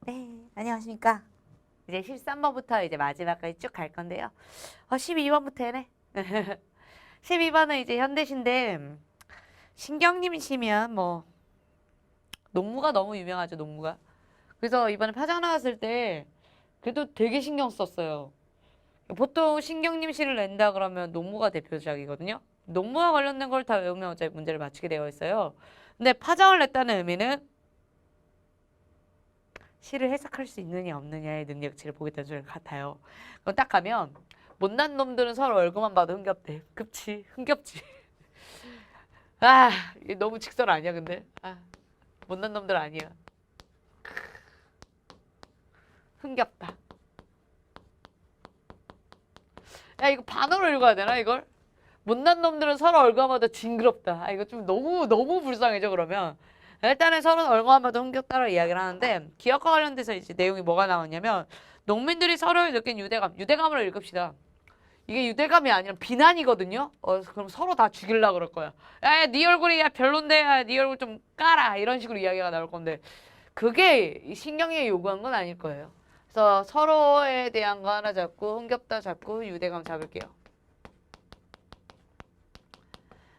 네, 안녕하십니까. 이제 13번부터 이제 마지막까지 쭉 갈 건데요. 12번부터네. 12번은 이제 현대신데, 신경님이시면 뭐, 농무가 너무 유명하죠, 농무가. 그래서 이번에 파장 나왔을 때, 그래도 되게 신경 썼어요. 보통 신경님 시를 낸다 그러면 농무가 대표작이거든요. 농무와 관련된 걸 다 외우면 어차피 문제를 맞히게 되어 있어요. 근데 파장을 냈다는 의미는 시를 해석할 수 있느냐 없느냐의 능력치를 보겠다는 소리 같아요. 그럼 딱 가면 못난 놈들은 서로 얼굴만 봐도 흥겹대. 그치? 흥겹지. 아, 이게 너무 직설 아니야 근데? 아, 못난 놈들 아니야. 흥겹다. 야, 이거 반어로 읽어야 되나 이걸? 못난 놈들은 서로 얼굴만 봐도 징그럽다. 아, 이거 좀 너무 불쌍해져 그러면. 일단은 서로 얼굴만 봐도 흥겹다라고 이야기를 하는데, 기억과 관련돼서 이제 내용이 뭐가 나왔냐면, 농민들이 서로에 느낀 유대감으로 읽읍시다. 이게 유대감이 아니라 비난이거든요. 그럼 서로 다 죽일라 그럴 거야. 야, 네 얼굴이 야 별론데, 야, 네 얼굴 좀 까라 이런 식으로 이야기가 나올 건데 그게 신경이 요구한 건 아닐 거예요. 그래서 서로에 대한 거 하나 잡고 흥겹다 잡고 유대감 잡을게요.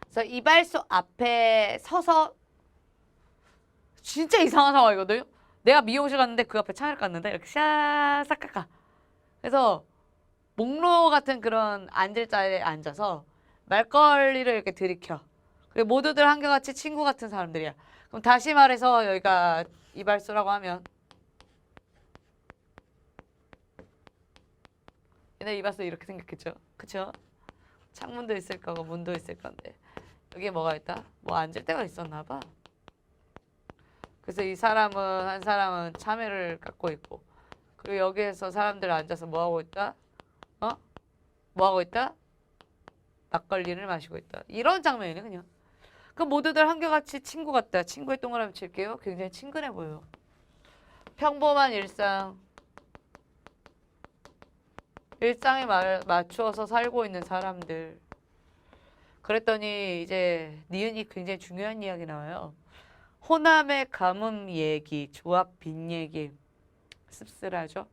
그래서 이발소 앞에 서서 진짜 이상한 상황이거든요. 내가 미용실 갔는데 그 앞에 차를 깠는데 이렇게 샤싹 깎아. 그래서 목로 같은 그런 앉을 자리에 앉아서 말걸리를 이렇게 들이켜. 그리고 모두들 한결같이 친구 같은 사람들이야. 그럼 다시 말해서 여기가 이발소라고 하면 옛날 이발소 이렇게 생겼겠죠? 그쵸? 창문도 있을 거고 문도 있을 건데 여기에 뭐가 있다? 뭐 앉을 데가 있었나 봐. 그래서 이 사람은 한 사람은 참외를 깎고 있고 그리고 여기에서 사람들 앉아서 뭐 하고 있다? 어? 뭐 하고 있다? 막걸리를 마시고 있다. 이런 장면이네 그냥. 그 모두들 한결같이 친구 같다. 친구의 동그라미 칠게요. 굉장히 친근해 보여요. 평범한 일상. 일상에 맞추어서 살고 있는 사람들. 그랬더니 이제 니은이 굉장히 중요한 이야기 나와요. 호남의 가뭄 얘기, 조합 빈 얘기. 씁쓸하죠?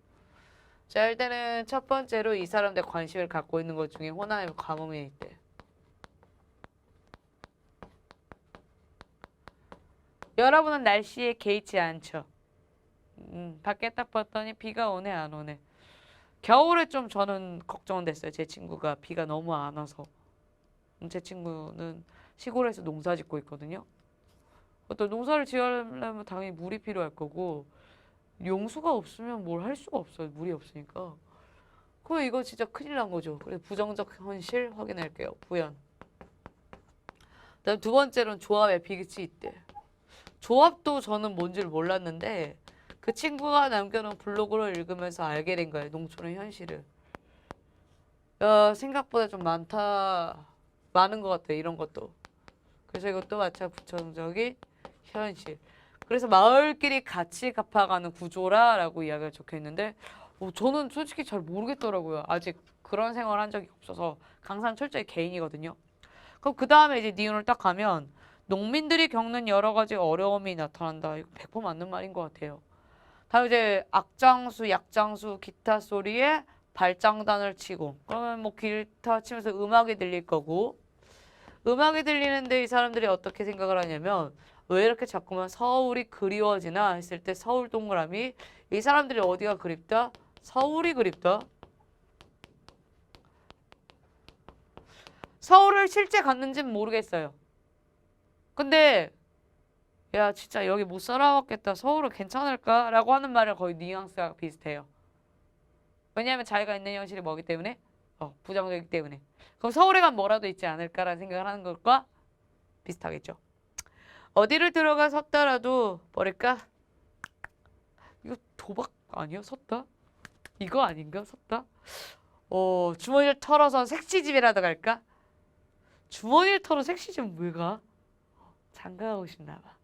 자, 일단은 첫 번째로 이 사람들 관심을 갖고 있는 것 중에 호남의 가뭄이 있대. 여러분은 날씨에 개의치 않죠? 밖에 딱 봤더니 비가 오네 안 오네. 겨울에 좀 저는 걱정됐어요. 제 친구가 비가 너무 안 와서. 제 친구는 시골에서 농사 짓고 있거든요. 또 농사를 지으려면 당연히 물이 필요할 거고 용수가 없으면 뭘 할 수가 없어요. 물이 없으니까. 그럼 이거 진짜 큰일 난 거죠. 그래서 부정적 현실 확인할게요. 부연. 그다음 두 번째로는 조합에 빅이 있대. 조합도 저는 뭔지를 몰랐는데 그 친구가 남겨놓은 블로그를 읽으면서 알게 된 거예요. 농촌의 현실을. 야, 생각보다 좀 많은 것 같아요. 이런 것도. 그래서 이것도 마찬 부정적인 현실. 그래서 마을끼리 같이 갚아가는 구조라라고 이야기가 적혀 있는데 저는 솔직히 잘 모르겠더라고요. 아직 그런 생활을 한 적이 없어서 강산 철저히 개인이거든요. 그럼 그 다음에 이제 니온을 딱 가면 농민들이 겪는 여러 가지 어려움이 나타난다. 이거 100% 맞는 말인 것 같아요. 다음 이제 악장수, 약장수, 기타 소리에 발장단을 치고 그러면 뭐 기타 치면서 음악이 들릴 거고 음악이 들리는데 이 사람들이 어떻게 생각을 하냐면 왜 이렇게 자꾸만 서울이 그리워지나 했을 때 서울 동그라미 이 사람들이 어디가 그립다? 서울이 그립다. 서울을 실제 갔는지는 모르겠어요. 근데 야 진짜 여기 못 살아왔겠다. 서울은 괜찮을까? 라고 하는 말을 거의 뉘앙스가 비슷해요. 왜냐하면 자기가 있는 현실이 뭐기 때문에? 부정적이기 때문에. 그럼 서울에 가면 뭐라도 있지 않을까라는 생각을 하는 것과 비슷하겠죠. 어디를 들어가 섰다라도 버릴까? 이거 도박 아니야? 섰다? 이거 아닌가? 섰다? 주머니를 털어서 색시집이라도 갈까? 주머니를 털어 색시집은 왜 가? 장가가고 싶나 봐.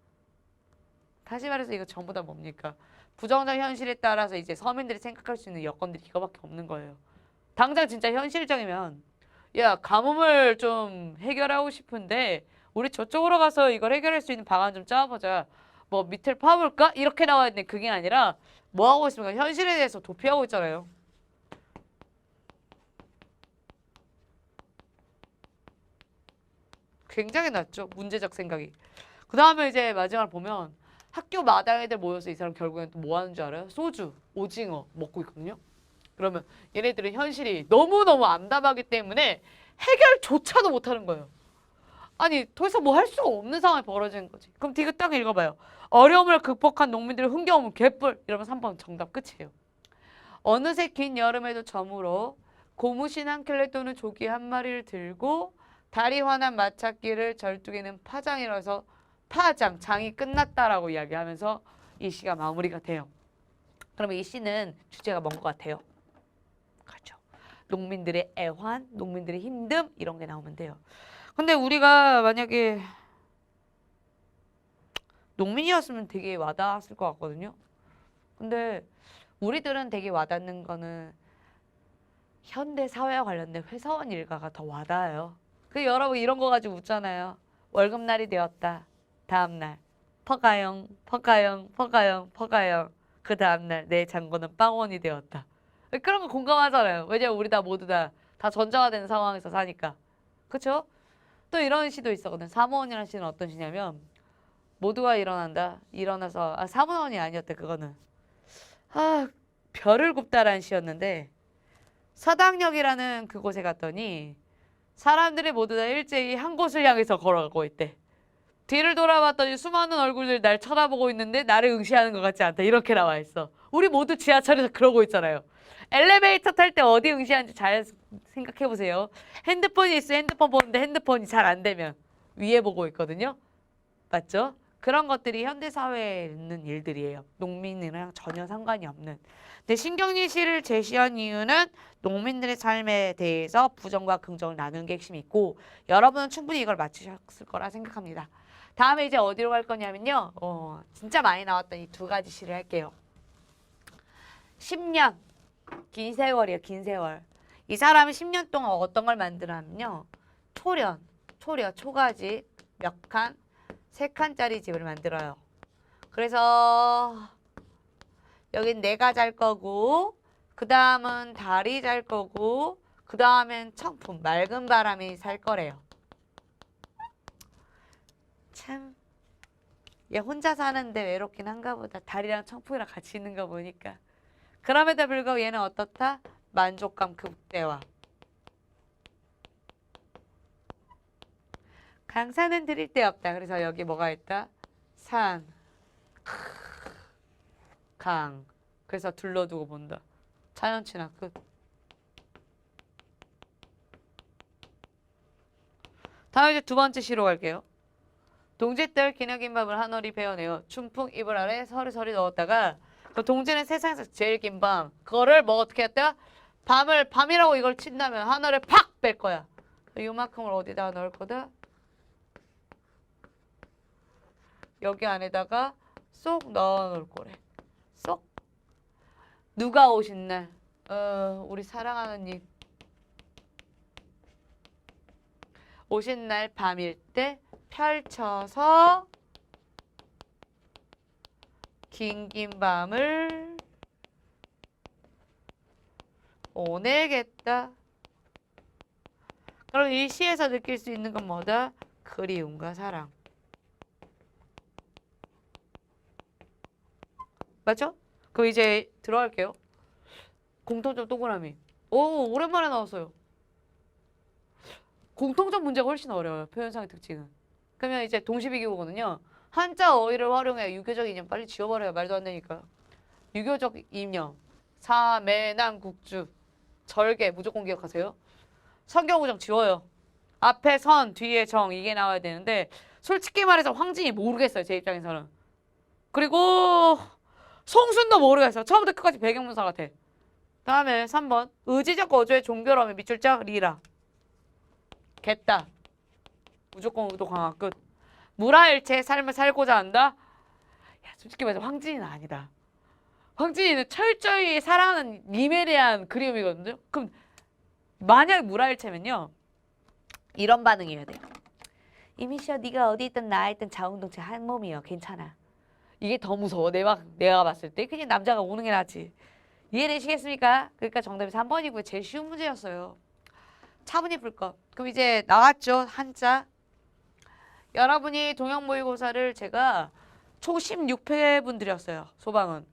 다시 말해서 이거 전부 다 뭡니까? 부정적 현실에 따라서 이제 서민들이 생각할 수 있는 여건들이 이거밖에 없는 거예요. 당장 진짜 현실적이면 야 가뭄을 좀 해결하고 싶은데 우리 저쪽으로 가서 이걸 해결할 수 있는 방안 좀 짜보자. 뭐 밑을 파볼까? 이렇게 나와야 되는데 그게 아니라 뭐 하고 있습니까? 현실에 대해서 도피하고 있잖아요. 굉장히 낮죠. 문제적 생각이. 그 다음에 이제 마지막을 보면 학교 마당 애들 모여서 이 사람 결국엔 또 뭐 하는 줄 알아요? 소주, 오징어 먹고 있거든요. 그러면 얘네들은 현실이 너무너무 암담하기 때문에 해결조차도 못하는 거예요. 아니 더 이상 뭐 할 수가 없는 상황이 벌어지는 거지. 그럼 이거 딱 읽어봐요. 어려움을 극복한 농민들의 흥겨움은 개뿔. 이러면 3번 정답 끝이에요. 어느새 긴 여름에도 저물어 고무신 한 켤레 또는 조기 한 마리를 들고 달이 환한 마찻길을 절뚝이는 파장이라서 파장, 장이 끝났다라고 이야기하면서 이 시가 마무리가 돼요. 그러면 이 시는 주제가 뭔 것 같아요? 그렇죠. 농민들의 애환, 농민들의 힘듦 이런 게 나오면 돼요. 근데 우리가 만약에 농민이었으면 되게 와닿았을 것 같거든요. 근데 우리들은 되게 와닿는 거는 현대 사회와 관련된 회사원 일가가 더 와닿아요. 그 여러분 이런 거 가지고 웃잖아요. 월급날이 되었다. 다음날 퍼가영, 퍼가영, 퍼가영, 퍼가영. 그 다음날 내 잔고는 빵원이 되었다. 그런 거 공감하잖아요. 왜냐면 우리 다 모두 다 전자화된 상황에서 사니까. 그쵸? 또 이런 시도 있었거든. 사모원이라는 시는 어떤 시냐면 모두가 일어난다. 일어나서 사모원이 아니었대 그거는. 별을 굽다라는 시였는데 서당역이라는 그곳에 갔더니 사람들이 모두 다 일제히 한 곳을 향해서 걸어가고 있대. 뒤를 돌아봤더니 수많은 얼굴들이 날 쳐다보고 있는데 나를 응시하는 것 같지 않다. 이렇게 나와 있어. 우리 모두 지하철에서 그러고 있잖아요. 엘리베이터 탈 때 어디 응시하는지 잘 생각해 보세요. 핸드폰이 있어. 핸드폰 보는데 핸드폰이 잘 안 되면 위에 보고 있거든요. 맞죠? 그런 것들이 현대사회에 있는 일들이에요. 농민이랑 전혀 상관이 없는. 근데 신경리 시를 제시한 이유는 농민들의 삶에 대해서 부정과 긍정을 나누는 게 핵심이 있고 여러분은 충분히 이걸 맞추셨을 거라 생각합니다. 다음에 이제 어디로 갈 거냐면요. 진짜 많이 나왔던 이 두 가지 시를 할게요. 10년. 긴 세월이에요. 긴 세월. 이 사람이 10년 동안 어떤 걸 만들었냐면요. 초가집 몇 칸? 3칸짜리 집을 만들어요. 그래서 여긴 내가 잘 거고 그 다음은 달이 잘 거고 그 다음엔 청풍, 맑은 바람이 살 거래요. 참, 얘 혼자 사는데 외롭긴 한가 보다. 달이랑 청풍이랑 같이 있는 거 보니까. 그럼에도 불구하고 얘는 어떻다? 만족감 극대화. 강산은 드릴 데 없다. 그래서 여기 뭐가 있다? 산, 강. 그래서 둘러두고 본다. 자연 친화 끝. 다음 이제 두 번째 시로 갈게요. 동지들 기나긴 밤을 하늘이 베어내어 춘풍 이불 아래 서리서리 넣었다가 그 동지는 세상에서 제일 긴 밤 그거를 뭐 어떻게 했다? 밤이라고 이걸 친다면 하늘을 팍 뺄 거야. 이만큼을 어디다가 넣을 거다? 여기 안에다가 쏙 넣어 놓을 거래. 쏙. 누가 오신 날? 우리 사랑하는 님. 오신 날 밤일 때 펼쳐서 긴 밤을 보내겠다. 그럼 이 시에서 느낄 수 있는 건 뭐다? 그리움과 사랑. 맞죠? 그럼 이제 들어갈게요. 공통점 동그라미. 오, 오랜만에 나왔어요. 공통점 문제가 훨씬 어려워요. 표현상의 특징은. 그러면 이제 동시비기구거든요. 한자 어휘를 활용해 유교적 이념 빨리 지워버려요. 말도 안 되니까. 유교적 이념. 사매남국주. 절개 무조건 기억하세요. 성경우정 지워요. 앞에 선, 뒤에 정 이게 나와야 되는데 솔직히 말해서 황진이 모르겠어요. 제 입장에서는. 그리고 송순도 모르겠어요. 처음부터 끝까지 배경문사 같아. 다음에 3번. 의지적 어조의 종교로움의 밑줄짝 리라. 겠다. 무조건 의도 강화 끝. 무라일체의 삶을 살고자 한다? 야, 솔직히 말해서 황진이는 아니다. 황진이는 철저히 사랑하는 님에 대한 그리움이거든요. 그럼 만약 무라일체면요. 이런 반응이어야 돼요. 이미시여 네가 어디 있든 나에 있든 자웅동체 한 몸이여. 괜찮아. 이게 더 무서워. 내가 봤을 때 그냥 남자가 오는 게 낫지. 이해되시겠습니까? 그러니까 정답이 3번이고요. 제일 쉬운 문제였어요. 차분히 풀 거. 그럼 이제 나왔죠? 한자. 여러분이 동형 모의고사를 제가 총 16회분 드렸어요. 소방은.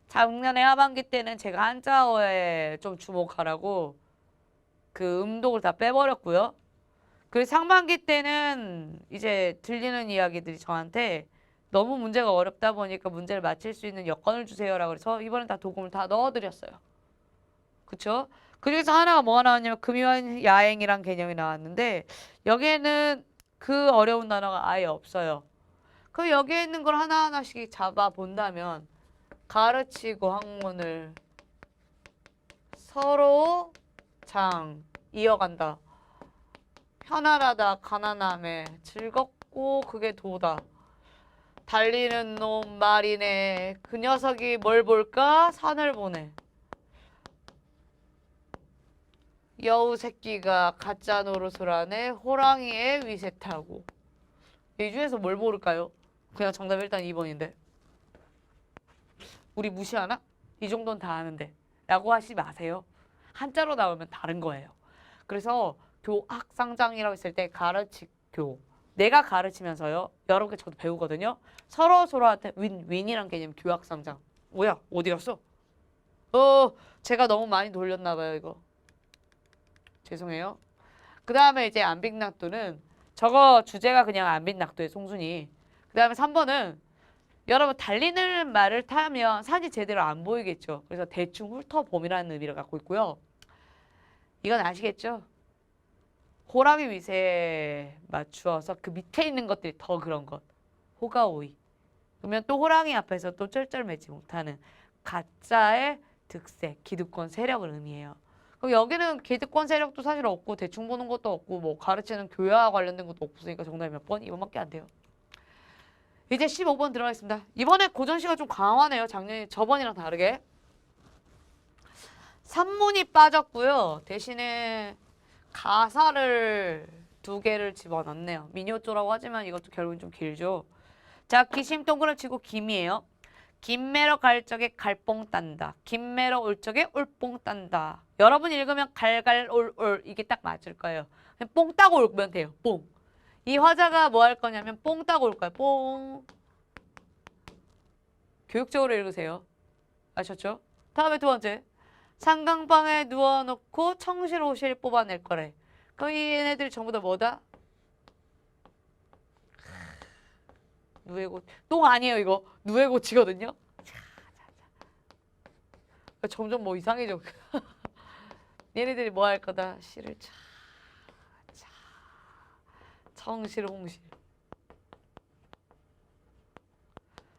작년에 하반기 때는 제가 한자어에 좀 주목하라고 그 음독을 다 빼버렸고요. 그리고 상반기 때는 이제 들리는 이야기들이 저한테 너무 문제가 어렵다 보니까 문제를 맞힐 수 있는 여건을 주세요라고 그래서 이번엔 다 도금을 다 넣어드렸어요. 그쵸? 그중에서 하나가 뭐가 나왔냐면 금연 야행이란 개념이 나왔는데 여기에는 그 어려운 단어가 아예 없어요. 그럼 여기에 있는 걸 하나하나씩 잡아본다면 가르치고 학문을 서로 이어간다. 편안하다, 가난함에 즐겁고 그게 도다. 달리는 놈 말이네. 그 녀석이 뭘 볼까? 산을 보네. 여우 새끼가 가짜 노릇을 하네. 호랑이의 위세 타고. 이 중에서 뭘 모를까요? 그냥 정답 일단 2번인데. 우리 무시하나? 이 정도는 다 아는데. 라고 하지 마세요. 한자로 나오면 다른 거예요. 그래서 교학상장이라고 했을 때 가르치교. 내가 가르치면서요. 여러분께 저도 배우거든요. 서로한테 윈이란 개념 교학상장. 뭐야? 어디 갔어? 제가 너무 많이 돌렸나 봐요, 이거. 죄송해요. 그 다음에 이제 안빅낙도는 저거 주제가 그냥 안빅낙도의 송순이. 그 다음에 3번은 여러분 달리는 말을 타면 산이 제대로 안 보이겠죠. 그래서 대충 훑어봄이라는 의미를 갖고 있고요. 이건 아시겠죠? 호랑이 위세에 맞추어서 그 밑에 있는 것들이 더 그런 것. 호가오이. 그러면 또 호랑이 앞에서 또 쩔쩔매지 못하는 가짜의 득세, 기득권 세력을 의미해요. 그럼 여기는 기득권 세력도 사실 없고 대충 보는 것도 없고 뭐 가르치는 교양과 관련된 것도 없으니까 정답이 몇 번? 2번밖에 안 돼요. 이제 15번 들어가겠습니다. 이번에 고전시가 좀 강하네요. 저번이랑 다르게. 산문이 빠졌고요. 대신에 가사를 2개를 집어넣네요. 미니어조라고 하지만 이것도 결국은 좀 길죠. 자, 기심 동그랗 치고 김이에요. 김매러 갈 적에 갈뽕 딴다. 김매러 올 적에 올뽕 딴다. 여러분 읽으면 갈갈올올 이게 딱 맞을 거예요. 그냥 뽕 따고 오면 돼요. 뽕. 이 화자가 뭐 할 거냐면 뽕 따고 올 거예요. 뽕. 교육적으로 읽으세요. 아셨죠? 다음에 2번째. 상강방에 누워놓고 청실호실 뽑아낼 거래. 그럼 이 얘네들이 전부 다 뭐다? 누에고 똥 아니에요 이거. 누에고치거든요. 점점 뭐 이상해져. 얘네들이 뭐 할 거다? 시를 청실 홍실.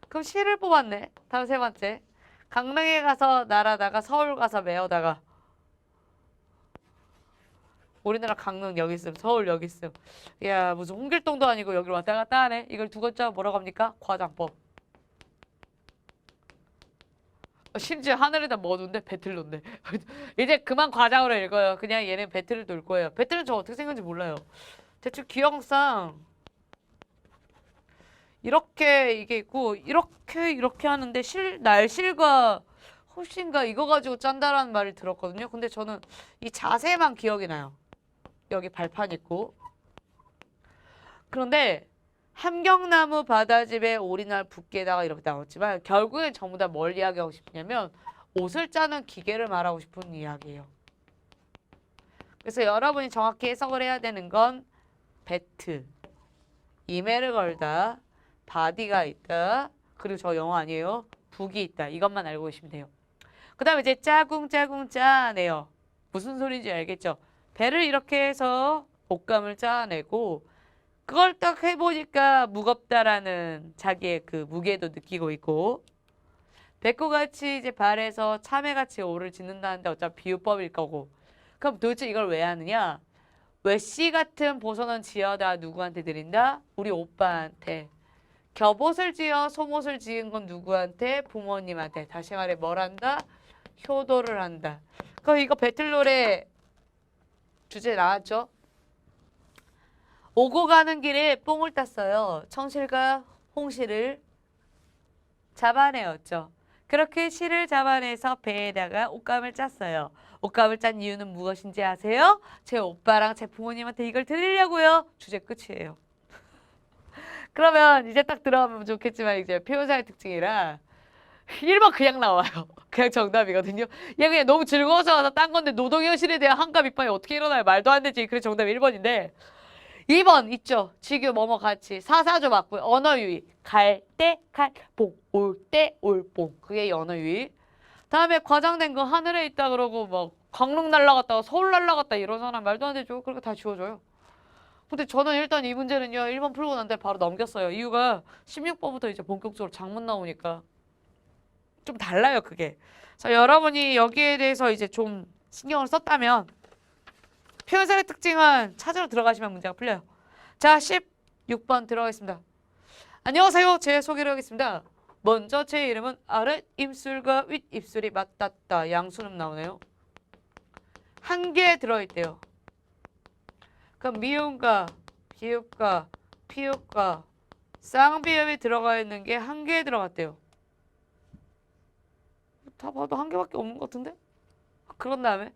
그럼 시를 뽑았네. 다음 3번째. 강릉에 가서 날아다가 서울 가서 매어다가. 우리나라 강릉 여기 있음, 서울 여기 있음. 야 무슨 홍길동도 아니고 여기로 왔다 갔다 하네. 이걸 2글자 뭐라고 합니까? 과장법. 심지어 하늘에다 뭐 놓는데? 배틀 놓네. 이제 그만 과장으로 읽어요. 그냥 얘는 배틀을 놓을 거예요. 배틀은 저 어떻게 생겼는지 몰라요. 대충 기억상 이렇게 이게 있고 이렇게 하는데 날실과 훨씬가 이거 가지고 짠다라는 말을 들었거든요. 근데 저는 이 자세만 기억이 나요. 여기 발판 있고. 그런데 함경나무 바다집에 오리날 붓게다가 이렇게 나왔지만 결국엔 전부 다 뭘 이야기하고 싶냐면 옷을 짜는 기계를 말하고 싶은 이야기예요. 그래서 여러분이 정확히 해석을 해야 되는 건 배트, 이메를 걸다, 바디가 있다, 그리고 저 영어 아니에요. 북이 있다. 이것만 알고 계시면 돼요. 그 다음에 이제 짜궁짜궁 짜네요. 무슨 소리인지 알겠죠? 배를 이렇게 해서 곶감을 짜내고 그걸 딱 해보니까 무겁다라는 자기의 그 무게도 느끼고 있고 배꼽같이 이제 발에서 참외같이 오를 짓는다는데 어차피 비유법일 거고 그럼 도대체 이걸 왜 하느냐? 외씨 같은 보선은 지어다 누구한테 드린다? 우리 오빠한테. 겹옷을 지어 속옷을 지은 건 누구한테? 부모님한테. 다시 말해 뭘 한다? 효도를 한다. 그럼 이거 배틀노래 주제 나왔죠? 오고 가는 길에 뽕을 땄어요. 청실과 홍실을. 잡아내었죠. 그렇게 실을 잡아내서 배에다가 옷감을 짰어요. 옷감을 짠 이유는 무엇인지 아세요? 제 오빠랑 제 부모님한테 이걸 드리려고요. 주제 끝이에요. 그러면 이제 딱 들어가면 좋겠지만 이제 표현사의 특징이라 1번 그냥 나와요. 그냥 정답이거든요. 얘 그냥 너무 즐거워서 와서 딴 건데 노동현실에 대한 한가 빅반이 어떻게 일어나요? 말도 안 되지. 그래서 정답 1번인데 2번 있죠. 지규 뭐뭐 같이 사사조 맞고요. 언어 유희. 갈 때 갈, 봉. 올 때 올, 봉. 그게 언어 유희. 다음에 과장된 거 하늘에 있다 그러고 막 강릉 날라갔다가 서울 날라갔다 이런 사람 말도 안 되죠. 그렇게 다 지워져요. 근데 저는 일단 이 문제는요. 1번 풀고 난 다음에 바로 넘겼어요. 이유가 16번부터 이제 본격적으로 작문 나오니까 좀 달라요, 그게. 자, 여러분이 여기에 대해서 이제 좀 신경을 썼다면 표현사의 특징은 찾으러 들어가시면 문제가 풀려요. 자, 16번 들어가겠습니다. 안녕하세요. 제 소개를 하겠습니다. 먼저 제 이름은 아랫 입술과 윗 입술이 맞닿다. 양수는 나오네요. 한 개 들어있대요. 그럼 미음과 비읍과 피읍과 쌍비읍이 들어가 있는 게 한 개에 들어갔대요. 다 봐도 한 개밖에 없는 것 같은데? 그런 다음에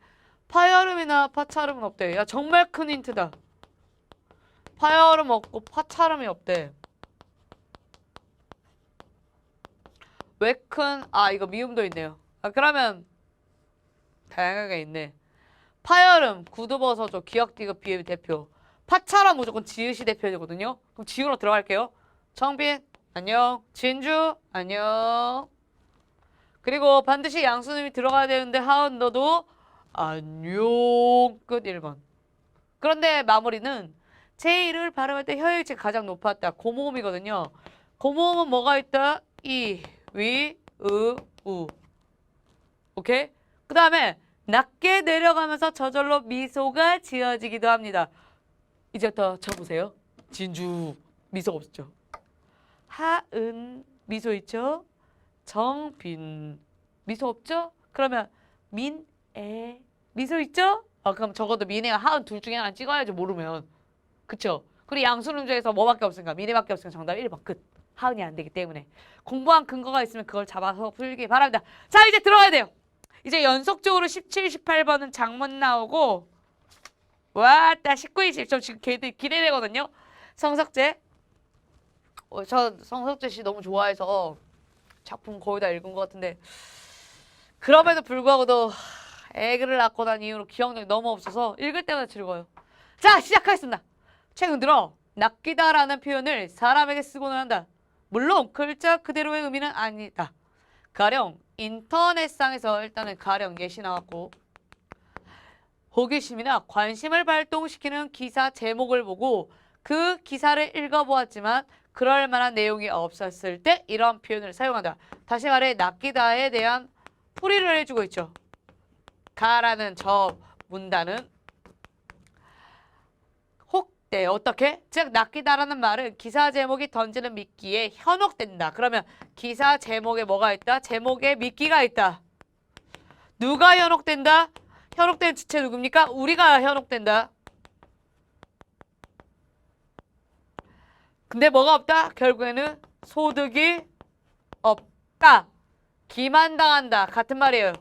파여름이나 파차름은 없대. 야, 정말 큰 힌트다. 파여름 없고 파차름이 없대. 왜 큰? 아, 이거 미음도 있네요. 아, 그러면 다양하게 있네. 파여름, 구두버섯조, 기역, 디귿, 비읍 대표. 파차름 무조건 지읒이 대표되거든요. 그럼 지읒으로 들어갈게요. 정빈, 안녕. 진주, 안녕. 그리고 반드시 양수님이 들어가야 되는데 하은 너도 안녕. 끝 1번. 그런데 마무리는 제 이름을 발음할 때 혀일치가 가장 높았다. 고모음이거든요. 고모음은 뭐가 있다? 이, 위, 우. 오케이? 그 다음에 낮게 내려가면서 저절로 미소가 지어지기도 합니다. 이제부터 쳐보세요. 진주 미소 없죠? 하은 미소 있죠? 정빈 미소 없죠? 그러면 민애 미소 있죠? 그럼 적어도 민애와 하은 둘 중에 하나 찍어야죠. 모르면. 그쵸? 그리고 양수능 중에서 뭐밖에 없으니까 민애밖에 없으니까 정답 1번 끝. 하은이 안 되기 때문에 공부한 근거가 있으면 그걸 잡아서 풀기 바랍니다. 자, 이제 들어가야 돼요. 이제 연속적으로 17, 18번은 장문 나오고 왔다 19, 20. 저 지금 기대되거든요. 성석재. 저 성석재 씨 너무 좋아해서 작품 거의 다 읽은 것 같은데 그럼에도 불구하고도 애기를 낳고 난 이후로 기억력이 너무 없어서 읽을 때마다 즐거워요. 자, 시작하겠습니다. 최근 들어 낚이다라는 표현을 사람에게 쓰고는 한다. 물론 글자 그대로의 의미는 아니다. 가령 인터넷상에서 일단은 가령 예시 나왔고 호기심이나 관심을 발동시키는 기사 제목을 보고 그 기사를 읽어보았지만 그럴 만한 내용이 없었을 때 이런 표현을 사용한다. 다시 말해 낚이다에 대한 풀이를 해주고 있죠. 가라는 저 문단은 혹대 어떻게? 즉 낚이다라는 말은 기사 제목이 던지는 미끼에 현혹된다. 그러면 기사 제목에 뭐가 있다? 제목에 미끼가 있다. 누가 현혹된다? 현혹된 주체 누굽니까? 우리가 현혹된다. 근데 뭐가 없다? 결국에는 소득이 없다. 기만당한다. 같은 말이에요.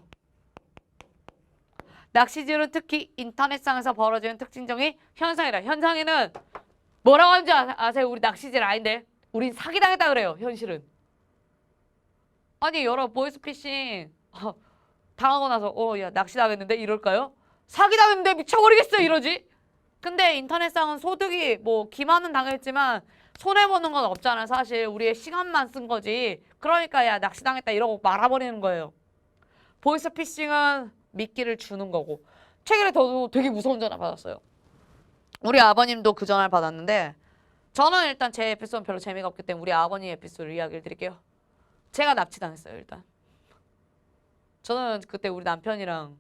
낚시질은 특히 인터넷상에서 벌어지는 특징적인 현상이다. 현상에는 뭐라고 하는지 아세요? 우리 낚시질 아닌데. 우린 사기당했다 그래요. 현실은. 아니 여러 보이스피싱 당하고 나서 야 낚시당했는데 이럴까요? 사기당했는데 미쳐버리겠어 이러지. 근데 인터넷상은 소득이 뭐 기만은 당했지만 손해보는 건 없잖아. 사실 우리의 시간만 쓴 거지. 그러니까 야 낚시당했다 이러고 말아버리는 거예요. 보이스피싱은 미끼를 주는 거고. 최근에 저도 되게 무서운 전화 받았어요. 우리 아버님도 그 전화를 받았는데 저는 일단 제 에피소드는 별로 재미가 없기 때문에 우리 아버님 에피소드 이야기를 드릴게요. 제가 납치당했어요. 일단 저는 그때 우리 남편이랑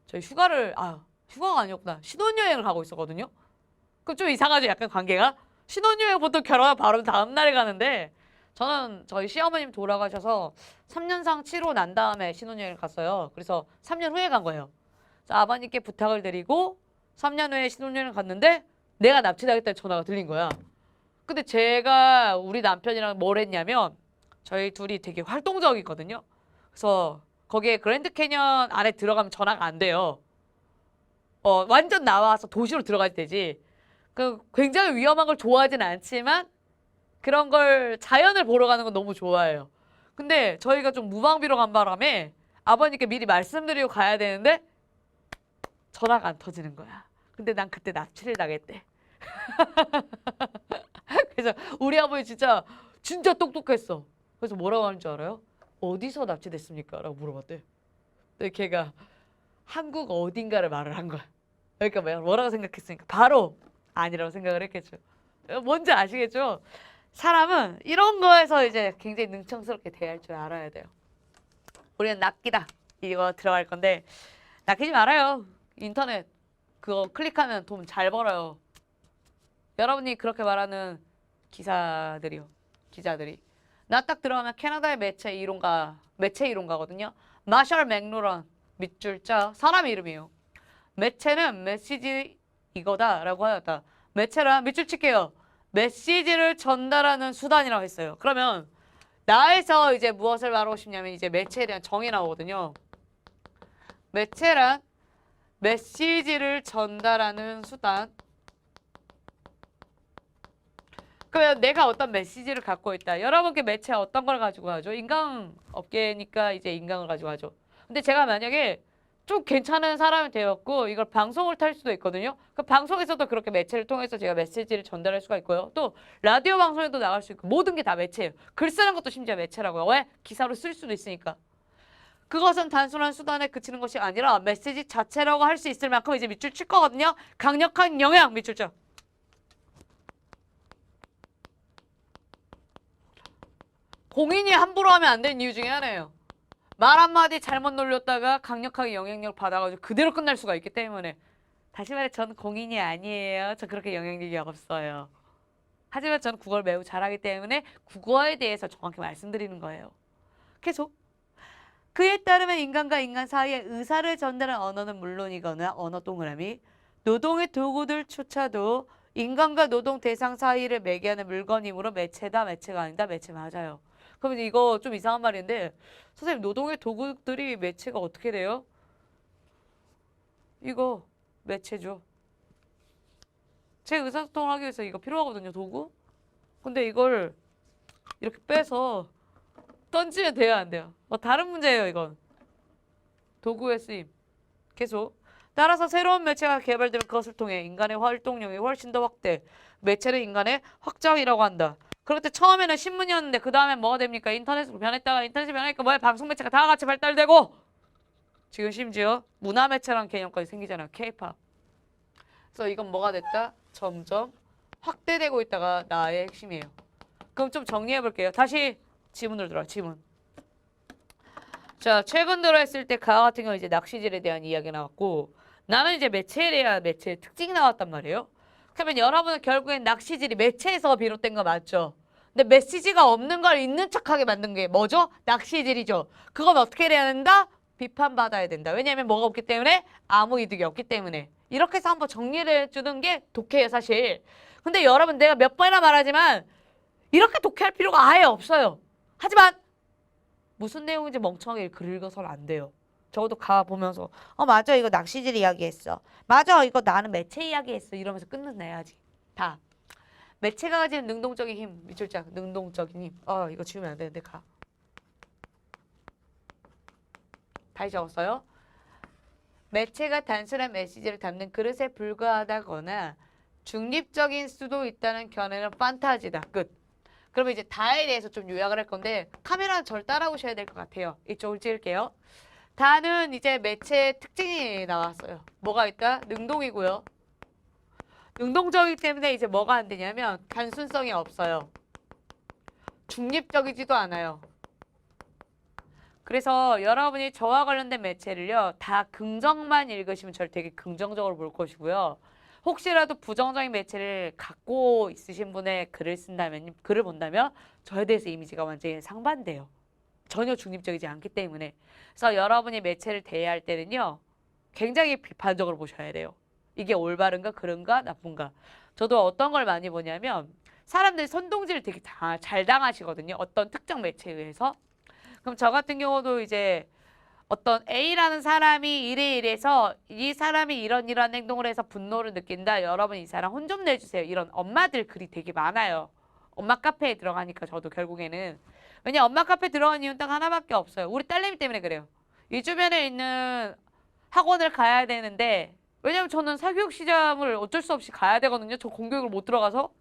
저희 휴가가 아니었구나. 신혼여행을 가고 있었거든요. 그럼 좀 이상하죠. 약간 관계가. 신혼여행 보통 결혼한 바로 다음 날에 가는데 저는 저희 시어머님 돌아가셔서 3년상 치르고 난 다음에 신혼여행을 갔어요. 그래서 3년 후에 간 거예요. 그래서 아버님께 부탁을 드리고 3년 후에 신혼여행을 갔는데 내가 납치당했다는 전화가 들린 거야. 근데 제가 우리 남편이랑 뭘 했냐면 저희 둘이 되게 활동적이거든요. 그래서 거기에 그랜드 캐년 안에 들어가면 전화가 안 돼요. 완전 나와서 도시로 들어갈 때지. 그 굉장히 위험한 걸 좋아하진 않지만 그런 걸 자연을 보러 가는 건 너무 좋아해요. 근데 저희가 좀 무방비로 간 바람에 아버님께 미리 말씀드리고 가야 되는데 전화가 안 터지는 거야. 근데 난 그때 납치를 당했대. 그래서 우리 아버지 진짜 똑똑했어. 그래서 뭐라고 하는 줄 알아요? 어디서 납치됐습니까? 라고 물어봤대. 근데 걔가 한국 어딘가를 말을 한 거야. 그러니까 뭐라고 생각했으니까 바로 아니라고 생각을 했겠죠. 뭔지 아시겠죠? 사람은 이런 거에서 이제 굉장히 능청스럽게 대할 줄 알아야 돼요. 우리는 낚이다 이거 들어갈 건데 낚이지 말아요. 인터넷 그거 클릭하면 돈 잘 벌어요. 여러분이 그렇게 말하는 기자들이 나 딱 들어가면 캐나다의 매체 이론가거든요. 마셜 맥루런 밑줄 자 사람 이름이에요. 매체는 메시지 이거다라고 하였다. 매체란 밑줄 칠게요. 메시지를 전달하는 수단이라고 했어요. 그러면 나에서 이제 무엇을 말하고 싶냐면 이제 매체에 대한 정의 나오거든요. 매체란 메시지를 전달하는 수단. 그러면 내가 어떤 메시지를 갖고 있다. 여러분께 매체 어떤 걸 가지고 하죠? 인강업계니까 이제 인강을 가지고 하죠. 근데 제가 만약에 좀 괜찮은 사람이 되었고 이걸 방송을 탈 수도 있거든요. 그 방송에서도 그렇게 매체를 통해서 제가 메시지를 전달할 수가 있고요. 또 라디오 방송에도 나갈 수 있고 모든 게 다 매체예요. 글 쓰는 것도 심지어 매체라고요. 왜? 기사로 쓸 수도 있으니까. 그것은 단순한 수단에 그치는 것이 아니라 메시지 자체라고 할 수 있을 만큼 이제 밑줄 칠 거거든요. 강력한 영향 밑줄 쳐. 공인이 함부로 하면 안 되는 이유 중에 하나예요. 말 한마디 잘못 놀렸다가 강력하게 영향력 받아가지고 그대로 끝날 수가 있기 때문에. 다시 말해 저는 공인이 아니에요. 저 그렇게 영향력이 없어요. 하지만 저는 국어를 매우 잘하기 때문에 국어에 대해서 정확히 말씀드리는 거예요. 계속. 그에 따르면 인간과 인간 사이의 의사를 전달하는 언어는 물론이거나 언어 동그라미 노동의 도구들조차도 인간과 노동 대상 사이를 매개하는 물건이므로 매체다 매체가 아니다 매체 맞아요. 그러면 이거 좀 이상한 말인데 선생님 노동의 도구들이 매체가 어떻게 돼요? 이거 매체죠. 제 의사소통을 하기 위해서 이거 필요하거든요 도구. 근데 이걸 이렇게 빼서 던지면 돼요 안 돼요? 다른 문제예요 이건. 도구의 쓰임. 계속. 따라서 새로운 매체가 개발되면 그것을 통해 인간의 활동량이 훨씬 더 확대. 매체는 인간의 확장이라고 한다. 그럴 때 처음에는 신문이었는데 그 다음에 뭐가 됩니까? 인터넷으로 변했다가 인터넷이 변하니까 뭐야? 방송 매체가 다 같이 발달되고 지금 심지어 문화 매체라는 개념까지 생기잖아요. K-pop. 그래서 이건 뭐가 됐다? 점점 확대되고 있다가 나의 핵심이에요. 그럼 좀 정리해 볼게요. 다시 지문으로 들어와. 지문. 자, 최근 들어 했을 때 가와 같은 경우 이제 낚시질에 대한 이야기 나왔고 나는 이제 매체에 대한 매체의 특징이 나왔단 말이에요. 그러면 여러분은 결국엔 낚시질이 매체에서 비롯된 거 맞죠? 근데 메시지가 없는 걸 있는 척하게 만든 게 뭐죠? 낚시질이죠. 그건 어떻게 해야 된다? 비판받아야 된다. 왜냐하면 뭐가 없기 때문에 아무 이득이 없기 때문에. 이렇게 해서 한번 정리를 해주는 게 독해예요 사실. 근데 여러분 내가 몇 번이나 말하지만 이렇게 독해할 필요가 아예 없어요. 하지만 무슨 내용인지 멍청하게 글 읽어서는 안 돼요. 적어도 가 보면서 맞아 이거 낚시질 이야기했어. 맞아 이거 나는 매체 이야기했어. 이러면서 끝내야지. 다. 매체가 가지는 능동적인 힘. 밑줄짝 능동적인 힘. 이거 지우면 안 되는데 가. 다시 적었어요. 매체가 단순한 메시지를 담는 그릇에 불과하다거나 중립적인 수도 있다는 견해는 판타지다. 끝. 그러면 이제 다에 대해서 좀 요약을 할 건데 카메라는 절 따라오셔야 될 것 같아요. 이쪽을 찍을게요. 다는 이제 매체의 특징이 나왔어요. 뭐가 있다? 능동이고요. 능동적이기 때문에 이제 뭐가 안 되냐면 단순성이 없어요. 중립적이지도 않아요. 그래서 여러분이 저와 관련된 매체를요. 다 긍정만 읽으시면 저를 되게 긍정적으로 볼 것이고요. 혹시라도 부정적인 매체를 갖고 있으신 분의 글을 본다면 저에 대해서 이미지가 완전히 상반돼요. 전혀 중립적이지 않기 때문에. 그래서 여러분이 매체를 대해할 때는요. 굉장히 비판적으로 보셔야 돼요. 이게 올바른가 그른가 나쁜가. 저도 어떤 걸 많이 보냐면 사람들이 선동질을 되게 잘 당하시거든요. 어떤 특정 매체에 의해서. 그럼 저 같은 경우도 이제 어떤 A라는 사람이 이래서 이 사람이 이런 행동을 해서 분노를 느낀다. 여러분 이 사람 혼 좀 내주세요. 이런 엄마들 글이 되게 많아요. 엄마 카페에 들어가니까 저도 결국에는. 왜냐 엄마 카페 들어간 이유는 딱 하나밖에 없어요. 우리 딸내미 때문에 그래요. 이 주변에 있는 학원을 가야 되는데 왜냐면 저는 사교육 시장을 어쩔 수 없이 가야 되거든요. 저 공교육을 못 들어가서.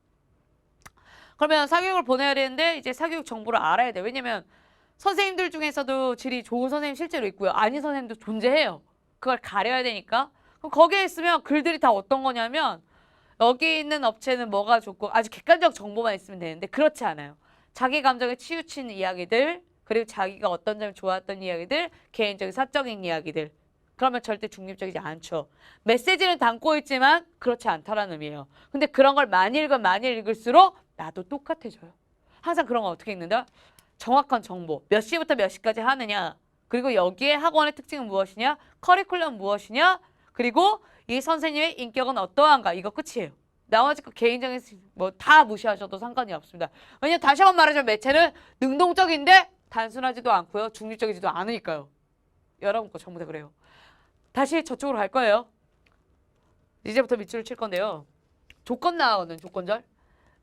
그러면 사교육을 보내야 되는데 이제 사교육 정보를 알아야 돼요. 왜냐면 선생님들 중에서도 질이 좋은 선생님 실제로 있고요. 아닌 선생님도 존재해요. 그걸 가려야 되니까. 그럼 거기에 있으면 글들이 다 어떤 거냐면 여기 있는 업체는 뭐가 좋고 아주 객관적 정보만 있으면 되는데 그렇지 않아요. 자기 감정에 치우친 이야기들 그리고 자기가 어떤 점이 좋았던 이야기들 개인적인 사적인 이야기들 그러면 절대 중립적이지 않죠. 메시지는 담고 있지만 그렇지 않다라는 의미예요. 근데 그런 걸 많이 읽으면 많이 읽을수록 나도 똑같아져요. 항상 그런 거 어떻게 읽는다? 정확한 정보, 몇 시부터 몇 시까지 하느냐, 그리고 여기에 학원의 특징은 무엇이냐, 커리큘럼 무엇이냐, 그리고 이 선생님의 인격은 어떠한가, 이거 끝이에요. 나머지 거 개인적인 뭐 다 무시하셔도 상관이 없습니다. 왜냐면 다시 한번 말하자면 매체는 능동적인데 단순하지도 않고요, 중립적이지도 않으니까요. 여러분 거 전부 다 그래요. 다시 저쪽으로 갈 거예요. 이제부터 밑줄을 칠 건데요. 조건 나오는 조건절.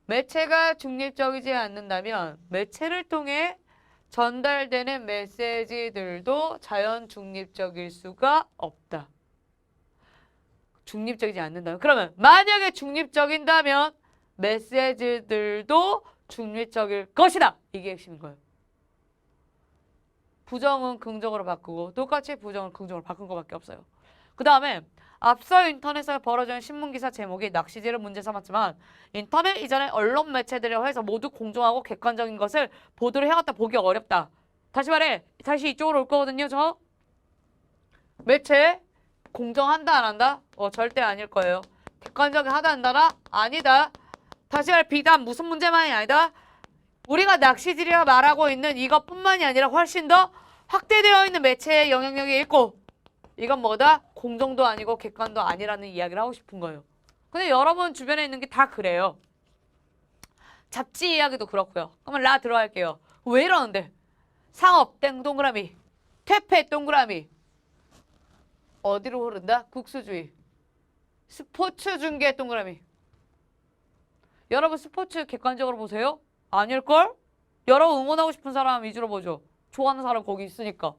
매체가 중립적이지 않는다면 매체를 통해 전달되는 메시지들도 자연 중립적일 수가 없다. 중립적이지 않는다면 그러면 만약에 중립적인다면 메시지들도 중립적일 것이다. 이게 핵심인 거예요. 부정은 긍정으로 바꾸고 똑같이 부정을 긍정으로 바꾼 것밖에 없어요. 그 다음에 앞서 인터넷에 벌어진 신문기사 제목이 낚시질을 문제 삼았지만 인터넷 이전의 언론 매체들에 의해서 모두 공정하고 객관적인 것을 보도를 해왔다 보기 어렵다. 다시 말해. 다시 이쪽으로 올 거거든요. 저 매체 공정한다 안 한다? 절대 아닐 거예요. 객관적이 하다 한다라? 아니다. 다시 말해 비단 무슨 문제만이 아니다. 우리가 낚시질이라 말하고 있는 이것뿐만이 아니라 훨씬 더 확대되어 있는 매체의 영향력이 있고 이건 뭐다? 공정도 아니고 객관도 아니라는 이야기를 하고 싶은 거예요. 근데 여러분 주변에 있는 게 다 그래요. 잡지 이야기도 그렇고요. 그러면 라 들어갈게요. 왜 이러는데? 상업 땡 동그라미, 퇴폐 동그라미. 어디로 흐른다? 국수주의. 스포츠 중계 동그라미. 여러분 스포츠 객관적으로 보세요? 아닐걸? 여러분 응원하고 싶은 사람 위주로 보죠. 좋아하는 사람 거기 있으니까.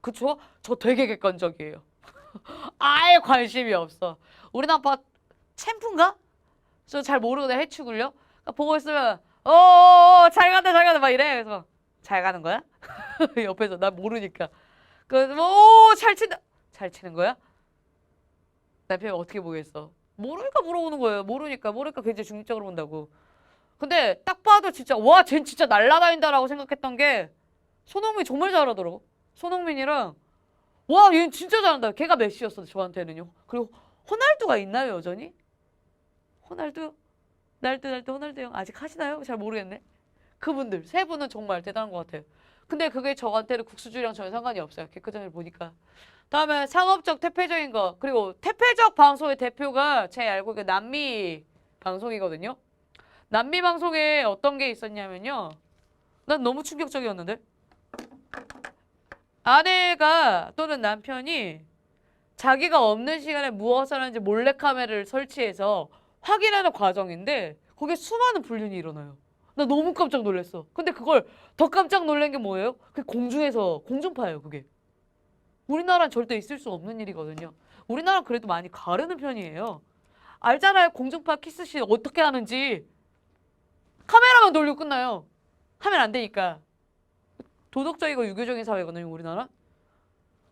그쵸? 저 되게 객관적이에요. 아예 관심이 없어. 우리 남파 챔프인가? 저 잘 모르거든 해축을요. 그러니까 보고 있으면 잘 간다 잘 간다 막 이래. 그래서 잘 가는 거야? 옆에서 나 모르니까. 그래서 잘 친다. 잘 치는 거야? 남편이 어떻게 보겠어? 모르니까 물어보는 거예요. 모르니까 굉장히 중립적으로 본다고. 근데 딱 봐도 진짜 와 쟨 진짜 날라다닌다라고 생각했던 게 손흥민이 정말 잘하더라고. 손흥민이랑 와 얘는 진짜 잘한다. 걔가 메시였어 저한테는요. 그리고 호날두가 있나요 여전히? 호날두? 날두 호날두 형 아직 하시나요? 잘 모르겠네. 그분들 세 분은 정말 대단한 것 같아요. 근데 그게 저한테는 국수주의랑 전혀 상관이 없어요. 개그전을 보니까. 다음에 상업적 퇴폐적인 거. 그리고 퇴폐적 방송의 대표가 제 알고 있는 남미 방송이거든요. 남미 방송에 어떤 게 있었냐면요. 난 너무 충격적이었는데. 아내가 또는 남편이 자기가 없는 시간에 무엇을 하는지 몰래카메라를 설치해서 확인하는 과정인데 거기에 수많은 불륜이 일어나요. 나 너무 깜짝 놀랐어. 근데 그걸 더 깜짝 놀란 게 뭐예요? 그게 공중에서 공중파예요 그게. 우리나라는 절대 있을 수 없는 일이거든요. 우리나라는 그래도 많이 가르는 편이에요. 알잖아요. 공중파 키스씬 어떻게 하는지. 카메라만 돌리고 끝나요. 하면 안 되니까. 도덕적이고 유교적인 사회거든요. 우리나라.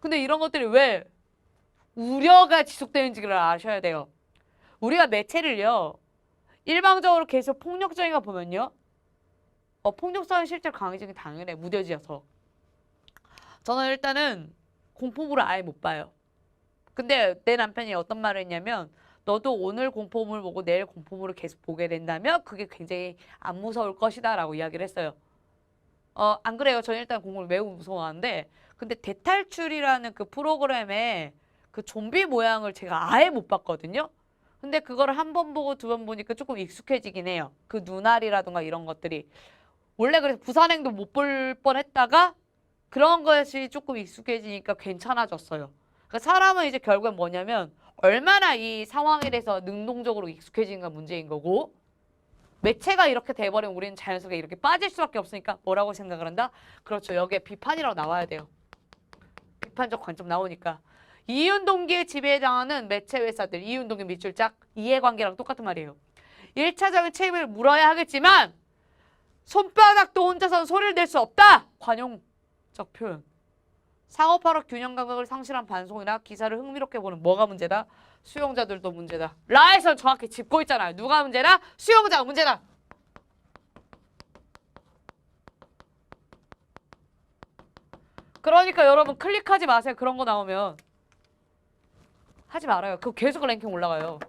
근데 이런 것들이 왜 우려가 지속되는지를 아셔야 돼요. 우리가 매체를요. 일방적으로 계속 폭력적인 거 보면요. 폭력성은 실제로 강해지는 게 당연해. 무뎌지어서. 저는 일단은 공포물을 아예 못 봐요. 근데 내 남편이 어떤 말을 했냐면 너도 오늘 공포물 보고 내일 공포물을 계속 보게 된다면 그게 굉장히 안 무서울 것이다 라고 이야기를 했어요. 안 그래요. 저는 일단 공포를 매우 무서워하는데 근데 대탈출이라는 그 프로그램에 그 좀비 모양을 제가 아예 못 봤거든요. 근데 그거를 한 번 보고 두 번 보니까 조금 익숙해지긴 해요. 그 눈알이라든가 이런 것들이. 원래 그래서 부산행도 못 볼 뻔했다가 그런 것이 조금 익숙해지니까 괜찮아졌어요. 그러니까 사람은 이제 결국엔 뭐냐면 얼마나 이 상황에 대해서 능동적으로 익숙해지는가 문제인 거고, 매체가 이렇게 돼버리면 우리는 자연스럽게 이렇게 빠질 수밖에 없으니까 뭐라고 생각을 한다? 그렇죠. 여기에 비판이라고 나와야 돼요. 비판적 관점 나오니까. 이윤동기에 지배당하는 매체 회사들, 이윤동기 밑줄짝, 이해관계랑 똑같은 말이에요. 1차적인 책임을 물어야 하겠지만 손바닥도 혼자서는 소리를 낼 수 없다. 관용적 표현. 상업화로 균형 감각을 상실한 방송이나 기사를 흥미롭게 보는 뭐가 문제다? 수용자들도 문제다. 라에서 정확히 짚고 있잖아요. 누가 문제다? 수용자가 문제다. 그러니까 여러분 클릭하지 마세요. 그런 거 나오면. 하지 말아요. 그거 계속 랭킹 올라가요.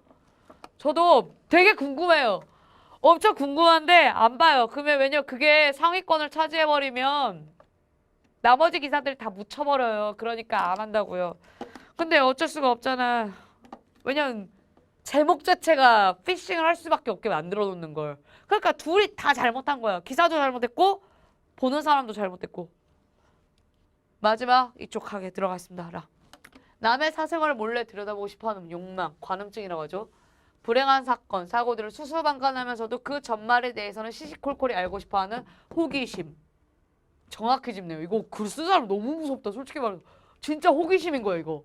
저도 되게 궁금해요. 엄청 궁금한데 안 봐요. 그러면 왜냐면 그게 상위권을 차지해버리면 나머지 기사들 다 묻혀버려요. 그러니까 안 한다고요. 근데 어쩔 수가 없잖아. 왜냐면 제목 자체가 피싱을 할 수밖에 없게 만들어 놓는 걸. 그러니까 둘이 다 잘못한 거야. 기사도 잘못했고 보는 사람도 잘못했고. 마지막 이쪽 가게 들어갔습니다. 라. 남의 사생활을 몰래 들여다보고 싶어하는 욕망, 관음증이라고 하죠. 불행한 사건, 사고들을 수수방관하면서도 그 전말에 대해서는 시시콜콜이 알고 싶어하는 호기심. 정확히 짚네요. 이거 글 쓴 사람 너무 무섭다. 솔직히 말해서. 진짜 호기심인 거야 이거.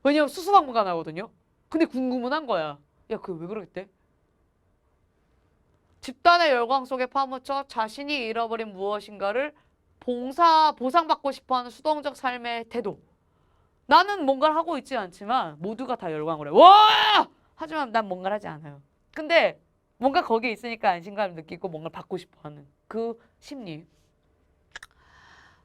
왜냐면 수수방관하거든요. 근데 궁금은 한 거야. 야, 그게 왜 그러겠대? 집단의 열광 속에 파묻혀 자신이 잃어버린 무엇인가를 보상받고 싶어하는 수동적 삶의 태도. 나는 뭔가를 하고 있지 않지만 모두가 다 열광을 해. 와! 하지만 난 뭔가를 하지 않아요. 근데 뭔가 거기에 있으니까 안심감을 느끼고 뭔가를 받고 싶어하는 그 심리.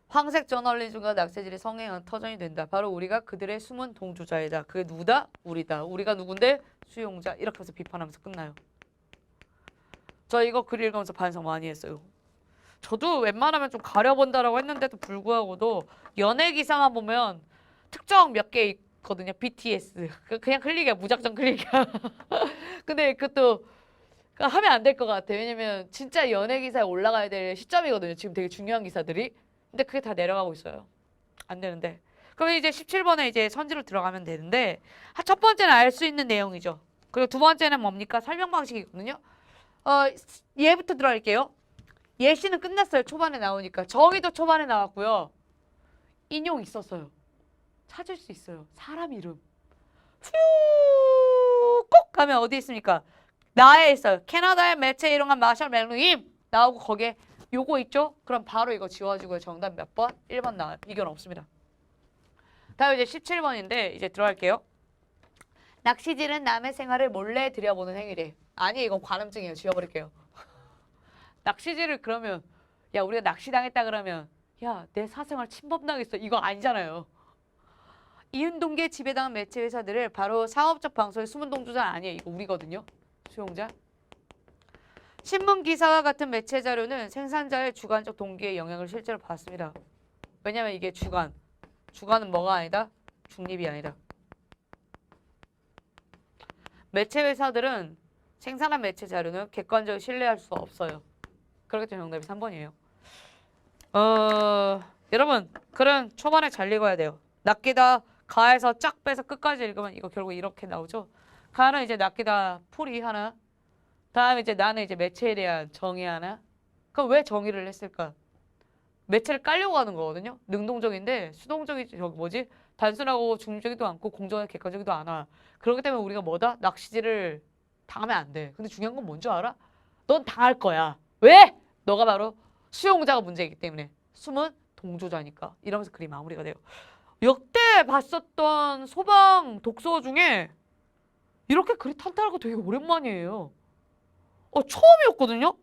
황색 저널리즘과 낙세질이 성행한 터전이 된다. 바로 우리가 그들의 숨은 동조자이다. 그게 누구다? 우리다. 우리가 누군데? 수용자. 이렇게 해서 비판하면서 끝나요. 저 이거 글 읽으면서 반성 많이 했어요. 저도 웬만하면 좀 가려본다라고 했는데도 불구하고도 연예 기사만 보면 특정 몇 개 있거든요. BTS. 그냥 클릭이야. 무작정 클릭이야. 근데 그것도 하면 안 될 것 같아. 왜냐면 진짜 연예 기사에 올라가야 될 시점이거든요. 지금 되게 중요한 기사들이. 근데 그게 다 내려가고 있어요. 안 되는데. 그럼 이제 17번에 이제 선지로 들어가면 되는데, 첫 번째는 알 수 있는 내용이죠. 그리고 두 번째는 뭡니까? 설명 방식이거든요. 얘부터 들어갈게요. 예시는 끝났어요. 초반에 나오니까. 정의도 초반에 나왔고요. 인용 있었어요. 찾을 수 있어요. 사람 이름. 후, 꼭 가면 어디 있습니까? 나에 있어요. 캐나다의 매체 일용한 마샬 맥루임 나오고 거기에 요거 있죠? 그럼 바로 이거 지워주고요. 정답 몇 번? 1번 나와요. 이건 없습니다. 다음 이제 17번인데 이제 들어갈게요. 낚시질은 남의 생활을 몰래 들여보는 행위래. 아니 이건 관음증이에요. 지워버릴게요. 낚시질을 그러면 야 우리가 낚시당했다 그러면 야 내 사생활 침범당했어. 이거 아니잖아요. 이윤동기에 지배당한 매체 회사들을 바로 상업적 방송의 숨은 동조자 아니에요. 이거 우리거든요. 수용자. 신문 기사와 같은 매체 자료는 생산자의 주관적 동기에 영향을 실제로 받습니다. 왜냐면 이게 주관은 뭐가 아니다? 중립이 아니다. 매체 회사들은 생산한 매체 자료는 객관적으로 신뢰할 수 없어요. 그렇기 때문에 정답이 3번이에요. 여러분 글은 초반에 잘 읽어야 돼요. 낚이다 가에서 쫙 빼서 끝까지 읽으면 이거 결국 이렇게 나오죠. 가는 이제 낚이다 풀이 하나. 다음에 이제 나는 이제 매체에 대한 정의 하나. 그럼 왜 정의를 했을까? 매체를 깔려고 하는 거거든요. 능동적인데 수동적이지 저기 뭐지? 단순하고 중립적이도 않고 공정하고 객관적이도 않아. 그렇기 때문에 우리가 뭐다? 낚시질을 당하면 안 돼. 근데 중요한 건 뭔지 알아? 넌 당할 거야. 왜? 너가 바로 수용자가 문제이기 때문에. 숨은 동조자니까. 이러면서 글이 마무리가 돼요. 역대 봤었던 소방 독서 중에 이렇게 글이 탄탄한 거 되게 오랜만이에요. 처음이었거든요.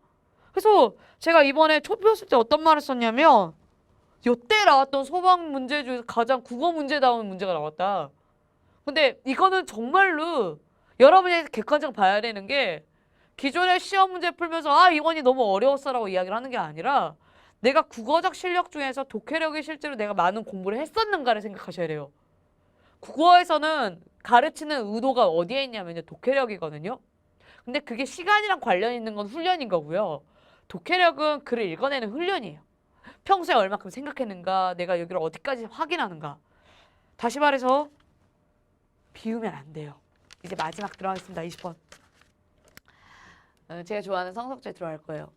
그래서 제가 이번에 초표였을 때 어떤 말을 썼냐면 요때 나왔던 소방 문제 중에서 가장 국어 문제다운 문제가 나왔다. 근데 이거는 정말로 여러분이 객관적으로 봐야 되는 게 기존의 시험 문제 풀면서 이번이 너무 어려웠어라고 이야기를 하는 게 아니라 내가 국어적 실력 중에서 독해력이 실제로 내가 많은 공부를 했었는가를 생각하셔야 돼요. 국어에서는 가르치는 의도가 어디에 있냐면요. 독해력이거든요. 근데 그게 시간이랑 관련 있는 건 훈련인 거고요. 독해력은 글을 읽어내는 훈련이에요. 평소에 얼마큼 생각했는가, 내가 여기를 어디까지 확인하는가. 다시 말해서 비우면 안 돼요. 이제 마지막 들어가겠습니다. 20번. 제가 좋아하는 성석주에 들어갈 거예요.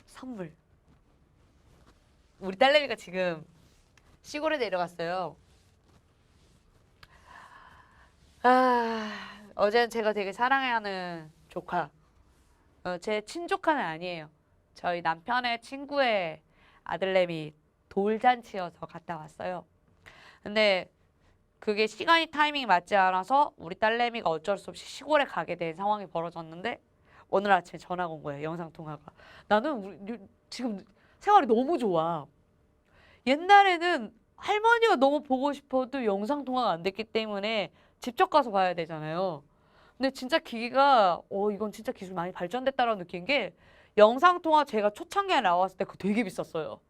선물. 우리 딸내미가 지금 시골에 내려갔어요. 어제는 제가 되게 사랑하는 조카. 제 친조카는 아니에요. 저희 남편의 친구의 아들내미 돌잔치여서 갔다 왔어요. 근데 그게 시간이 타이밍이 맞지 않아서 우리 딸내미가 어쩔 수 없이 시골에 가게 된 상황이 벌어졌는데 오늘 아침에 전화가 온 거예요. 영상통화가. 나는 지금 생활이 너무 좋아. 옛날에는 할머니가 너무 보고 싶어도 영상통화가 안 됐기 때문에 직접 가서 봐야 되잖아요. 근데 진짜 기기가 이건 진짜 기술 많이 발전됐다라고 느낀 게 영상통화 제가 초창기에 나왔을 때 그거 되게 비쌌어요.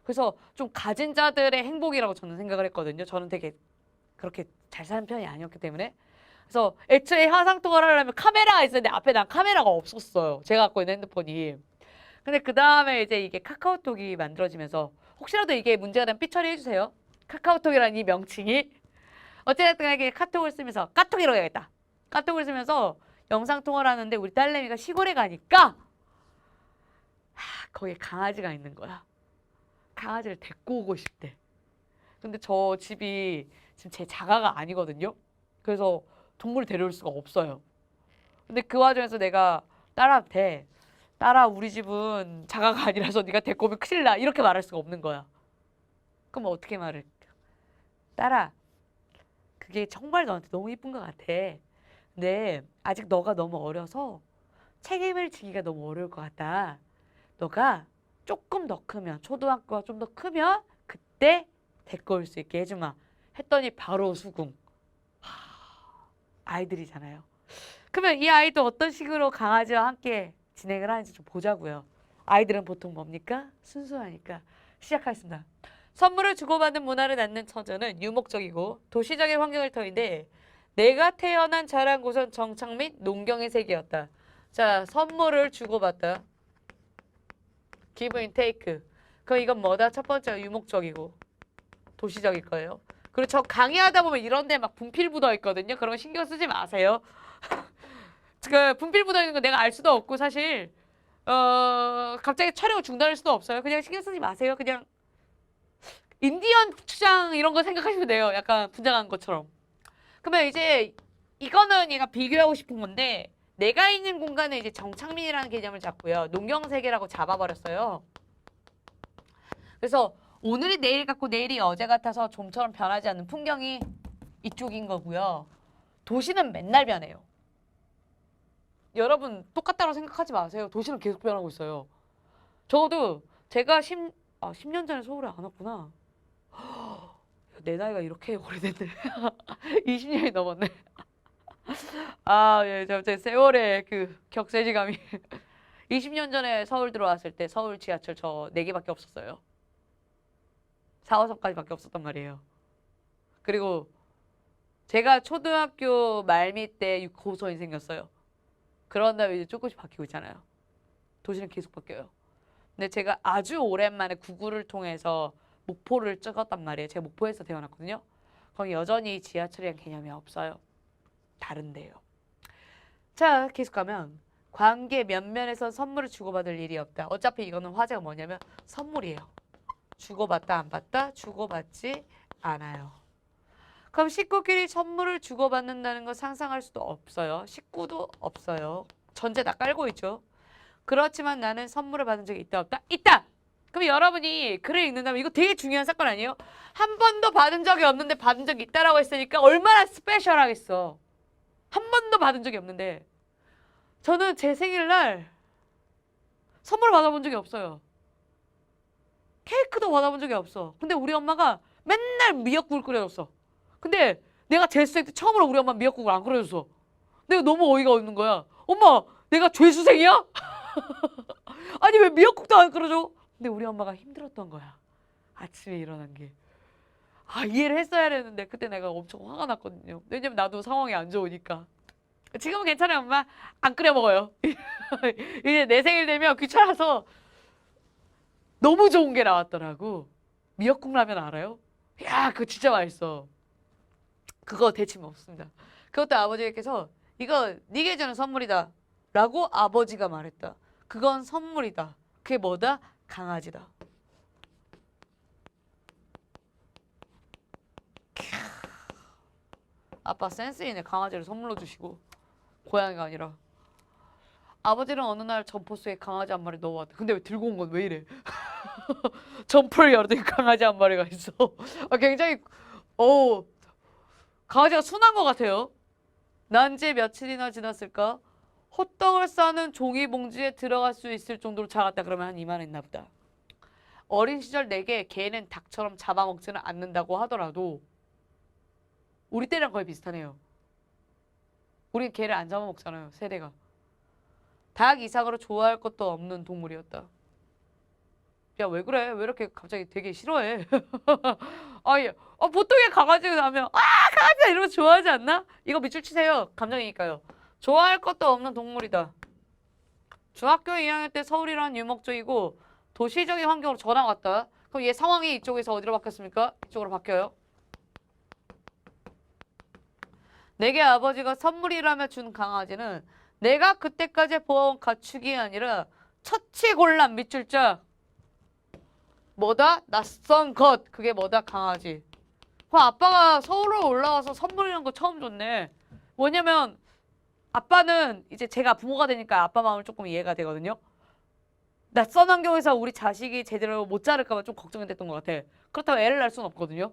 그래서 좀 가진 자들의 행복이라고 저는 생각을 했거든요. 저는 되게 그렇게 잘 사는 편이 아니었기 때문에. 그래서 애초에 화상통화를 하려면 카메라가 있었는데 앞에 난 카메라가 없었어요. 제가 갖고 있는 핸드폰이. 근데 그 다음에 이제 이게 카카오톡이 만들어지면서 혹시라도 이게 문제가 되면 삐처리 해주세요. 카카오톡이라는 이 명칭이. 어쨌든 간에 카톡을 쓰면서 카톡이라고 해야겠다. 카톡을 쓰면서 영상통화를 하는데 우리 딸내미가 시골에 가니까 거기에 강아지가 있는 거야. 강아지를 데리고 오고 싶대. 근데 저 집이 지금 제 자가가 아니거든요. 그래서 동물을 데려올 수가 없어요. 근데 그 와중에서 내가 딸한테 딸아 우리 집은 자가가 아니라서 네가 데리고 오면 큰일 나 이렇게 말할 수가 없는 거야. 그럼 어떻게 말을? 딸아 그게 정말 너한테 너무 이쁜 것 같아. 근데 아직 너가 너무 어려서 책임을 지기가 너무 어려울 것 같다. 너가 조금 더 크면 초등학교가 좀 더 크면 그때 데리고 올 수 있게 해주마. 했더니 바로 수긍. 아이들이잖아요. 그러면 이 아이도 어떤 식으로 강아지와 함께 진행을 하는지 좀 보자고요. 아이들은 보통 뭡니까? 순수하니까. 시작하겠습니다. 선물을 주고받는 문화를 낳는 처자는 유목적이고 도시적인 환경을 터인데 내가 태어난 자란 곳은 정착 및 농경의 세계였다. 자, 선물을 주고받다. give and take. 그럼 이건 뭐다? 첫 번째가 유목적이고 도시적일 거예요. 그리고 저 강의하다 보면 이런 데 막 분필 묻어 있거든요. 그런 거 신경 쓰지 마세요. 그 분필 묻어 있는 거 내가 알 수도 없고 사실 갑자기 촬영을 중단할 수도 없어요. 그냥 신경 쓰지 마세요. 그냥 인디언 추장 이런 거 생각하시면 돼요. 약간 분장한 것처럼. 그러면 이제 이거는 얘가 비교하고 싶은 건데 내가 있는 공간에 이제 정착민이라는 개념을 잡고요. 농경세계라고 잡아버렸어요. 그래서 오늘이 내일 같고 내일이 어제 같아서 좀처럼 변하지 않는 풍경이 이쪽인 거고요. 도시는 맨날 변해요. 여러분 똑같다고 생각하지 마세요. 도시는 계속 변하고 있어요. 적어도 제가 10년 전에 서울에 안 왔구나. 내 나이가 이렇게 오래됐네. 20년이 넘었네. 예, 제 세월의 그 격세지감이. 20년 전에 서울 들어왔을 때 서울 지하철 저 4개밖에 없었어요. 4호선까지밖에 없었단 말이에요. 그리고 제가 초등학교 말미 때 6호선이 생겼어요. 그런 다음에 이제 조금씩 바뀌고 있잖아요. 도시는 계속 바뀌어요. 근데 제가 아주 오랜만에 구글을 통해서 목포를 찍었단 말이에요. 제가 목포에서 태어났거든요. 거기 여전히 지하철이란 개념이 없어요. 다른데요. 자, 계속 가면 관계 면면에서 선물을 주고받을 일이 없다. 어차피 이거는 화제가 뭐냐면 선물이에요. 주고받다 안 받다? 주고받지 않아요. 그럼 식구끼리 선물을 주고받는다는 거 상상할 수도 없어요. 식구도 없어요. 전제 다 깔고 있죠. 그렇지만 나는 선물을 받은 적이 있다 없다? 있다! 그럼 여러분이 글을 읽는다면 이거 되게 중요한 사건 아니에요? 한 번도 받은 적이 없는데 받은 적이 있다라고 했으니까 얼마나 스페셜하겠어. 한 번도 받은 적이 없는데 저는 제 생일날 선물을 받아본 적이 없어요. 케이크도 받아본 적이 없어. 근데 우리 엄마가 맨날 미역국을 끓여줬어. 근데 내가 재수생 때 처음으로 우리 엄마 미역국을 안 끓여줬어. 내가 너무 어이가 없는 거야. 엄마, 내가 죄수생이야? 아니 왜 미역국도 안 끓여줘? 근데 우리 엄마가 힘들었던 거야. 아침에 일어난 게. 이해를 했어야 했는데 그때 내가 엄청 화가 났거든요. 왜냐면 나도 상황이 안 좋으니까. 지금은 괜찮아요, 엄마. 안 끓여 먹어요. 이제 내 생일 되면 귀찮아서 너무 좋은 게 나왔더라고. 미역국 라면 알아요? 야, 그거 진짜 맛있어. 그거 대칭 없습니다. 그것도 아버지께서 이거 네게 주는 선물이다 라고 아버지가 말했다. 그건 선물이다. 그게 뭐다? 강아지다. 아빠 센스 있네. 강아지를 선물로 주시고 고양이가 아니라. 아버지는 어느 날 점포 속에 강아지 한 마리 넣어왔대. 근데 왜 들고 온 건 왜 이래? 점포를 열더니 강아지 한 마리가 있어. 굉장히 강아지가 순한 것 같아요. 난 지 며칠이나 지났을까? 호떡을 싸는 종이봉지에 들어갈 수 있을 정도로 작았다. 그러면 한 이만했나 보다. 어린 시절 내게 개는 닭처럼 잡아먹지는 않는다고 하더라도 우리 때랑 거의 비슷하네요. 우린 개를 안 잡아먹잖아요. 세대가. 닭 이상으로 좋아할 것도 없는 동물이었다. 야, 왜 그래? 왜 이렇게 갑자기 되게 싫어해? 보통의 강아지가 나면 강아지다 이러면 좋아하지 않나? 이거 밑줄 치세요. 감정이니까요. 좋아할 것도 없는 동물이다. 중학교 2학년 때 서울이란 유목적이고 도시적인 환경으로 전화가 왔다. 그럼 얘 상황이 이쪽에서 어디로 바뀌었습니까? 이쪽으로 바뀌어요. 내게 아버지가 선물이라며 준 강아지는 내가 그때까지 보아온 가축이 아니라 처치곤란 밑줄자. 뭐다? 낯선 것. 그게 뭐다? 강아지. 그럼 아빠가 서울로 올라와서 선물이라는 거 처음 줬네. 뭐냐면 아빠는 이제 제가 부모가 되니까 아빠 마음을 조금 이해가 되거든요. 낯선 환경에서 우리 자식이 제대로 못 자랄까 봐 좀 걱정이 됐던 것 같아. 그렇다고 애를 낳을 수는 없거든요.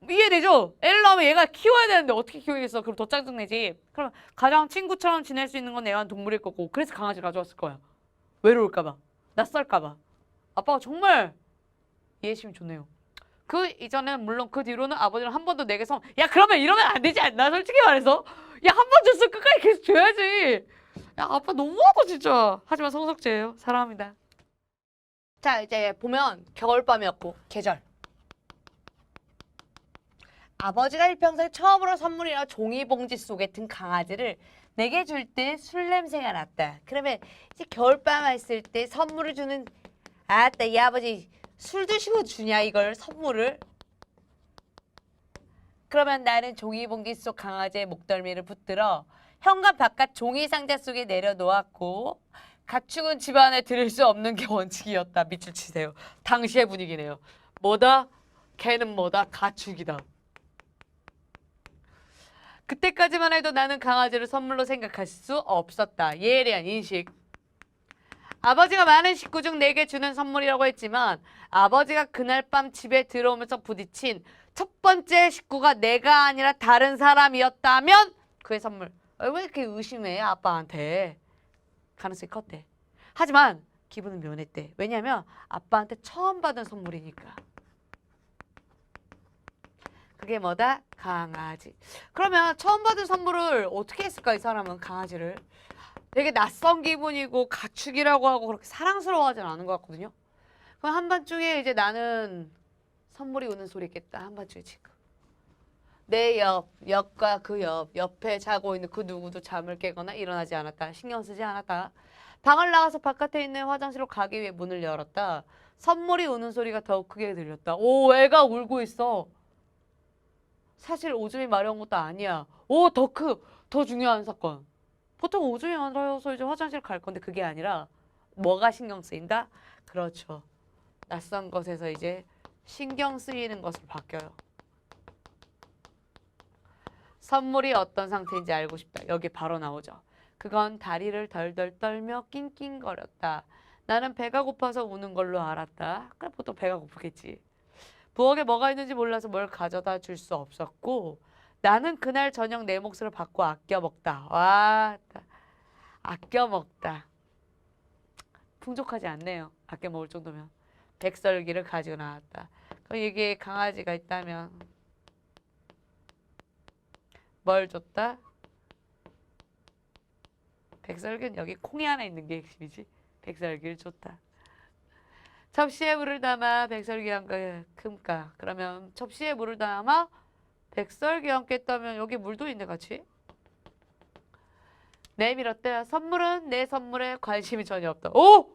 이해되죠? 애를 낳으면 얘가 키워야 되는데 어떻게 키우겠어? 그럼 더 짜증내지. 그럼 가장 친구처럼 지낼 수 있는 건 애완동물일 거고 그래서 강아지를 가져왔을 거야. 외로울까 봐. 낯설까 봐. 아빠가 정말 이해심이 좋네요. 그 이전에는 물론 그 뒤로는 아버지는 한 번도 내게서 야 그러면 이러면 안 되지 않나? 솔직히 말해서 야 한 번 줬으면 끝까지 계속 줘야지. 야 아빠 너무하다 진짜. 하지만 성석재예요. 사랑합니다. 자 이제 보면 겨울밤이었고 계절. 아버지가 일평생 처음으로 선물이라 종이봉지 속에 든 강아지를 내게 줄 때 술 냄새가 났다. 그러면 이제 겨울밤 했을 때 선물을 주는 아따 이 아버지 술 드시고 주냐 이걸 선물을. 그러면 나는 종이봉지 속 강아지의 목덜미를 붙들어 현관 바깥 종이 상자 속에 내려놓았고 가축은 집 안에 들을 수 없는 게 원칙이었다. 밑줄 치세요. 당시의 분위기네요. 뭐다? 걔는 뭐다? 가축이다. 그때까지만 해도 나는 강아지를 선물로 생각할 수 없었다. 얘에 대한 인식. 아버지가 많은 식구 중 내게 주는 선물이라고 했지만 아버지가 그날 밤 집에 들어오면서 부딪힌 첫 번째 식구가 내가 아니라 다른 사람이었다면 그의 선물. 왜 이렇게 의심해 아빠한테. 가능성이 컸대. 하지만 기분은 묘했대. 왜냐하면 아빠한테 처음 받은 선물이니까. 그게 뭐다? 강아지. 그러면 처음 받은 선물을 어떻게 했을까 이 사람은 강아지를. 되게 낯선 기분이고 가축이라고 하고 그렇게 사랑스러워하진 않은 것 같거든요. 그럼 한밤중에 이제 나는 선물이 우는 소리겠다. 한밤중에 지금. 내 옆과 그 옆에 자고 있는 그 누구도 잠을 깨거나 일어나지 않았다. 신경 쓰지 않았다. 방을 나가서 바깥에 있는 화장실로 가기 위해 문을 열었다. 선물이 우는 소리가 더욱 크게 들렸다. 오, 애가 울고 있어. 사실 오줌이 마려운 것도 아니야. 오, 더 중요한 사건. 보통 오줌이 마려워서 이제 화장실 갈 건데 그게 아니라 뭐가 신경 쓰인다? 그렇죠. 낯선 것에서 이제 신경 쓰이는 것으로 바뀌어요. 선물이 어떤 상태인지 알고 싶다. 여기 바로 나오죠. 그건 다리를 덜덜 떨며 낑낑거렸다. 나는 배가 고파서 우는 걸로 알았다. 그래 보통 배가 고프겠지. 부엌에 뭐가 있는지 몰라서 뭘 가져다 줄 수 없었고 나는 그날 저녁 내 몫을 받고 아껴 먹다. 와, 아껴 먹다. 풍족하지 않네요. 아껴 먹을 정도면. 백설기를 가지고 나왔다. 그럼 이게 강아지가 있다면 뭘 줬다? 백설기는 여기 콩이 하나 있는 게 핵심이지. 백설기를 줬다. 접시에 물을 담아 백설기함께 큼까. 그러면 접시에 물을 담아 백설기함께 따면 여기 물도 있네 같이. 내밀었대. 선물은 내 선물에 관심이 전혀 없다. 오!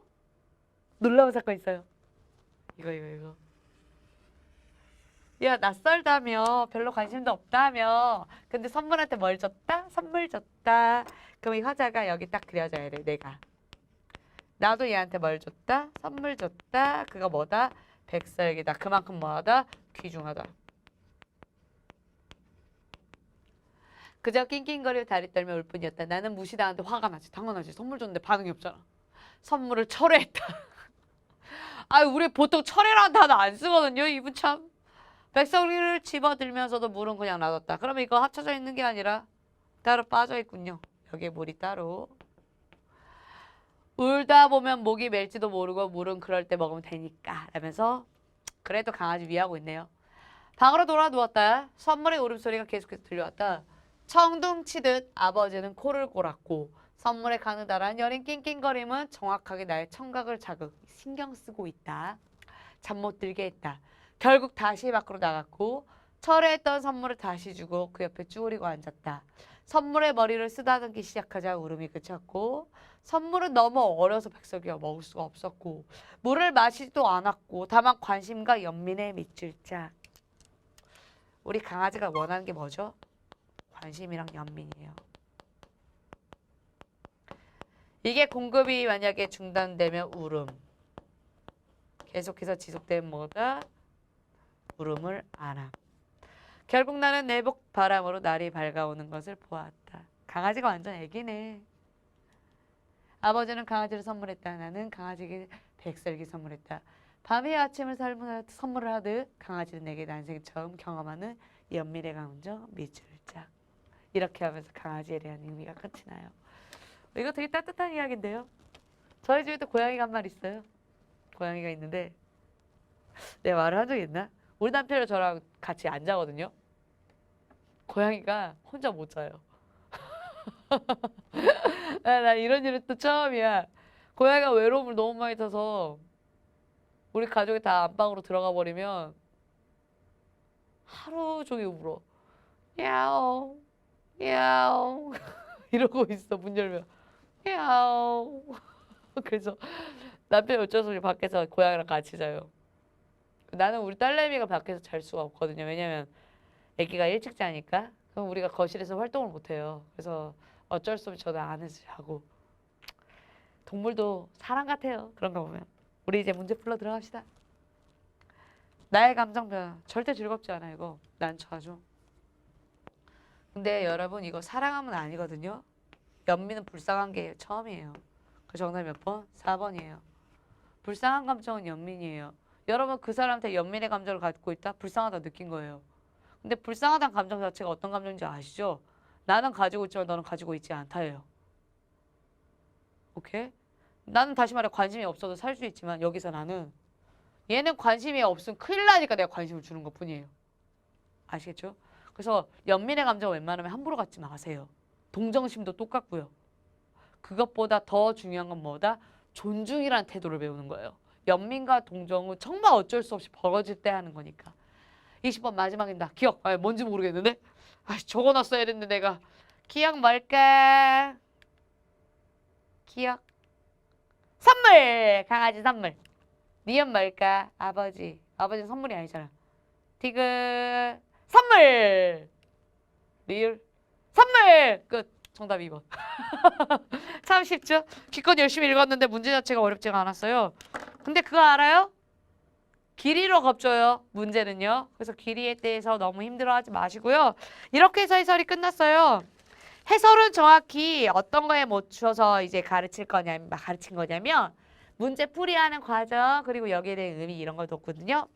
놀라운 사건 있어요. 이거. 야, 낯설다며. 별로 관심도 없다며. 근데 선물한테 뭘 줬다? 선물 줬다. 그럼 이 화자가 여기 딱 그려져야 돼, 내가. 나도 얘한테 뭘 줬다? 선물 줬다. 그거 뭐다? 백설기다. 그만큼 뭐하다? 귀중하다. 그저 낑낑거리고 다리 떨며 울 뿐이었다. 나는 무시당한테 화가 나지. 당연하지. 선물 줬는데 반응이 없잖아. 선물을 철회했다. 아유, 우리 보통 철회라는 단어 안 쓰거든요. 이분 참. 백설기를 집어들면서도 물은 그냥 놔뒀다. 그러면 이거 합쳐져 있는 게 아니라 따로 빠져 있군요. 여기에 물이 따로. 울다 보면 목이 멜지도 모르고 물은 그럴 때 먹으면 되니까 라면서 그래도 강아지 위하고 있네요. 방으로 돌아 누웠다. 선물의 울음소리가 계속해서 들려왔다. 청둥치듯 아버지는 코를 골았고 선물의 가느다란 여린 낑낑거림은 정확하게 나의 청각을 신경 쓰고 있다. 잠 못 들게 했다. 결국 다시 밖으로 나갔고 철회했던 선물을 다시 주고 그 옆에 쭈그리고 앉았다. 선물의 머리를 쓰다듬기 시작하자 울음이 그쳤고 선물은 너무 어려서 백설기가 먹을 수가 없었고 물을 마시지도 않았고 다만 관심과 연민에 미칠 짝. 우리 강아지가 원하는 게 뭐죠? 관심이랑 연민이에요. 이게 공급이 만약에 중단되면 울음. 계속해서 지속되면 뭐다? 울음을 안함. 결국 나는 내복 바람으로 날이 밝아오는 것을 보았다. 강아지가 완전 애기네. 아버지는 강아지를 선물했다. 나는 강아지에게 백설기 선물했다. 밤에 아침을 선물을 하듯 강아지는 내게 난생 처음 경험하는 연민의 감정 미줄짝. 이렇게 하면서 강아지에 대한 의미가 끝이 나요. 이거 되게 따뜻한 이야기인데요. 저희 집에도 고양이가 한 마리 있어요. 고양이가 있는데 내가 말을 한 적이 있나? 우리 남편이랑 저랑 같이 안 자거든요. 고양이가 혼자 못 자요. 나 이런 일은 또 처음이야. 고양이가 외로움을 너무 많이 타서 우리 가족이 다 안방으로 들어가 버리면 하루 종일 울어. 야옹 야옹 이러고 있어. 문 열면 야옹. 그래서 남편이 어쩔 수 없이 밖에서 고양이랑 같이 자요. 나는 우리 딸내미가 밖에서 잘 수가 없거든요. 왜냐면 아기가 일찍 자니까. 그럼 우리가 거실에서 활동을 못해요. 그래서 어쩔 수 없이 저도 안에서 자고. 동물도 사람 같아요. 그런 거 보면. 우리 이제 문제 풀러 들어갑시다. 나의 감정 변화. 절대 즐겁지 않아 이거. 난처하죠. 근데 여러분 이거 사랑하면 아니거든요. 연민은 불쌍한 게 처음이에요. 그 정답 몇 번? 4번이에요. 불쌍한 감정은 연민이에요. 여러분 그 사람한테 연민의 감정을 갖고 있다? 불쌍하다 느낀 거예요. 근데 불쌍하다는 감정 자체가 어떤 감정인지 아시죠? 나는 가지고 있지만 너는 가지고 있지 않다예요. 오케이? 나는 다시 말해 관심이 없어도 살 수 있지만 여기서 나는 얘는 관심이 없으면 큰일 나니까 내가 관심을 주는 것 뿐이에요. 아시겠죠? 그래서 연민의 감정 웬만하면 함부로 갖지 마세요. 동정심도 똑같고요. 그것보다 더 중요한 건 뭐다? 존중이라는 태도를 배우는 거예요. 연민과 동정은 정말 어쩔 수 없이 벌어질 때 하는 거니까. 20번 마지막입니다. 기억. 뭔지 모르겠는데. 적어놨어야 했는데 내가. 기억 뭘까? 기억. 선물! 강아지 선물. 니은 뭘까? 아버지. 아버지는 선물이 아니잖아. 디귿. 선물! 리을. 선물! 끝. 정답 2번. 참 쉽죠? 기껏 열심히 읽었는데 문제 자체가 어렵지가 않았어요. 근데 그거 알아요? 길이로 겁줘요. 문제는요. 그래서 길이에 대해서 너무 힘들어하지 마시고요. 이렇게 해서 해설이 끝났어요. 해설은 정확히 어떤 거에 맞춰서 이제 가르친 거냐면 문제 풀이하는 과정 그리고 여기에 대한 의미 이런 걸 뒀거든요.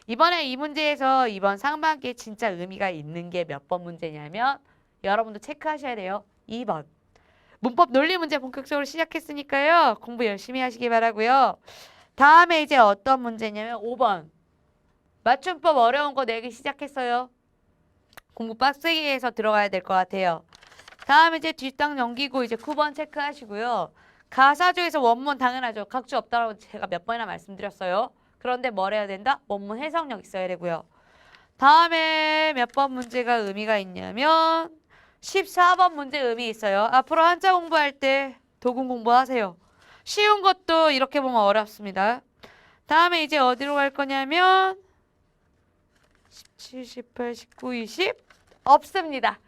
이번에 이 문제에서 이번 상반기에 진짜 의미가 있는 게 몇 번 문제냐면 여러분도 체크하셔야 돼요. 2번. 문법 논리 문제 본격적으로 시작했으니까요. 공부 열심히 하시기 바라고요. 다음에 이제 어떤 문제냐면 5번. 맞춤법 어려운 거 내기 시작했어요. 공부 빡세게 해서 들어가야 될 것 같아요. 다음에 이제 뒷땅 넘기고 이제 9번 체크하시고요. 가사주에서 원문 당연하죠. 각주 없다라고 제가 몇 번이나 말씀드렸어요. 그런데 뭘 해야 된다? 원문 해석력 있어야 되고요. 다음에 몇 번 문제가 의미가 있냐면 14번 문제 의미 있어요. 앞으로 한자 공부할 때 도금 공부하세요. 쉬운 것도 이렇게 보면 어렵습니다. 다음에 이제 어디로 갈 거냐면 17, 18, 19, 20 없습니다.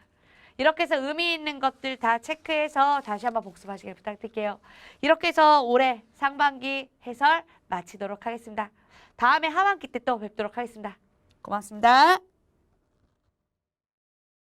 이렇게 해서 의미 있는 것들 다 체크해서 다시 한번 복습하시길 부탁드릴게요. 이렇게 해서 올해 상반기 해설 마치도록 하겠습니다. 다음에 하반기 때 또 뵙도록 하겠습니다. 고맙습니다.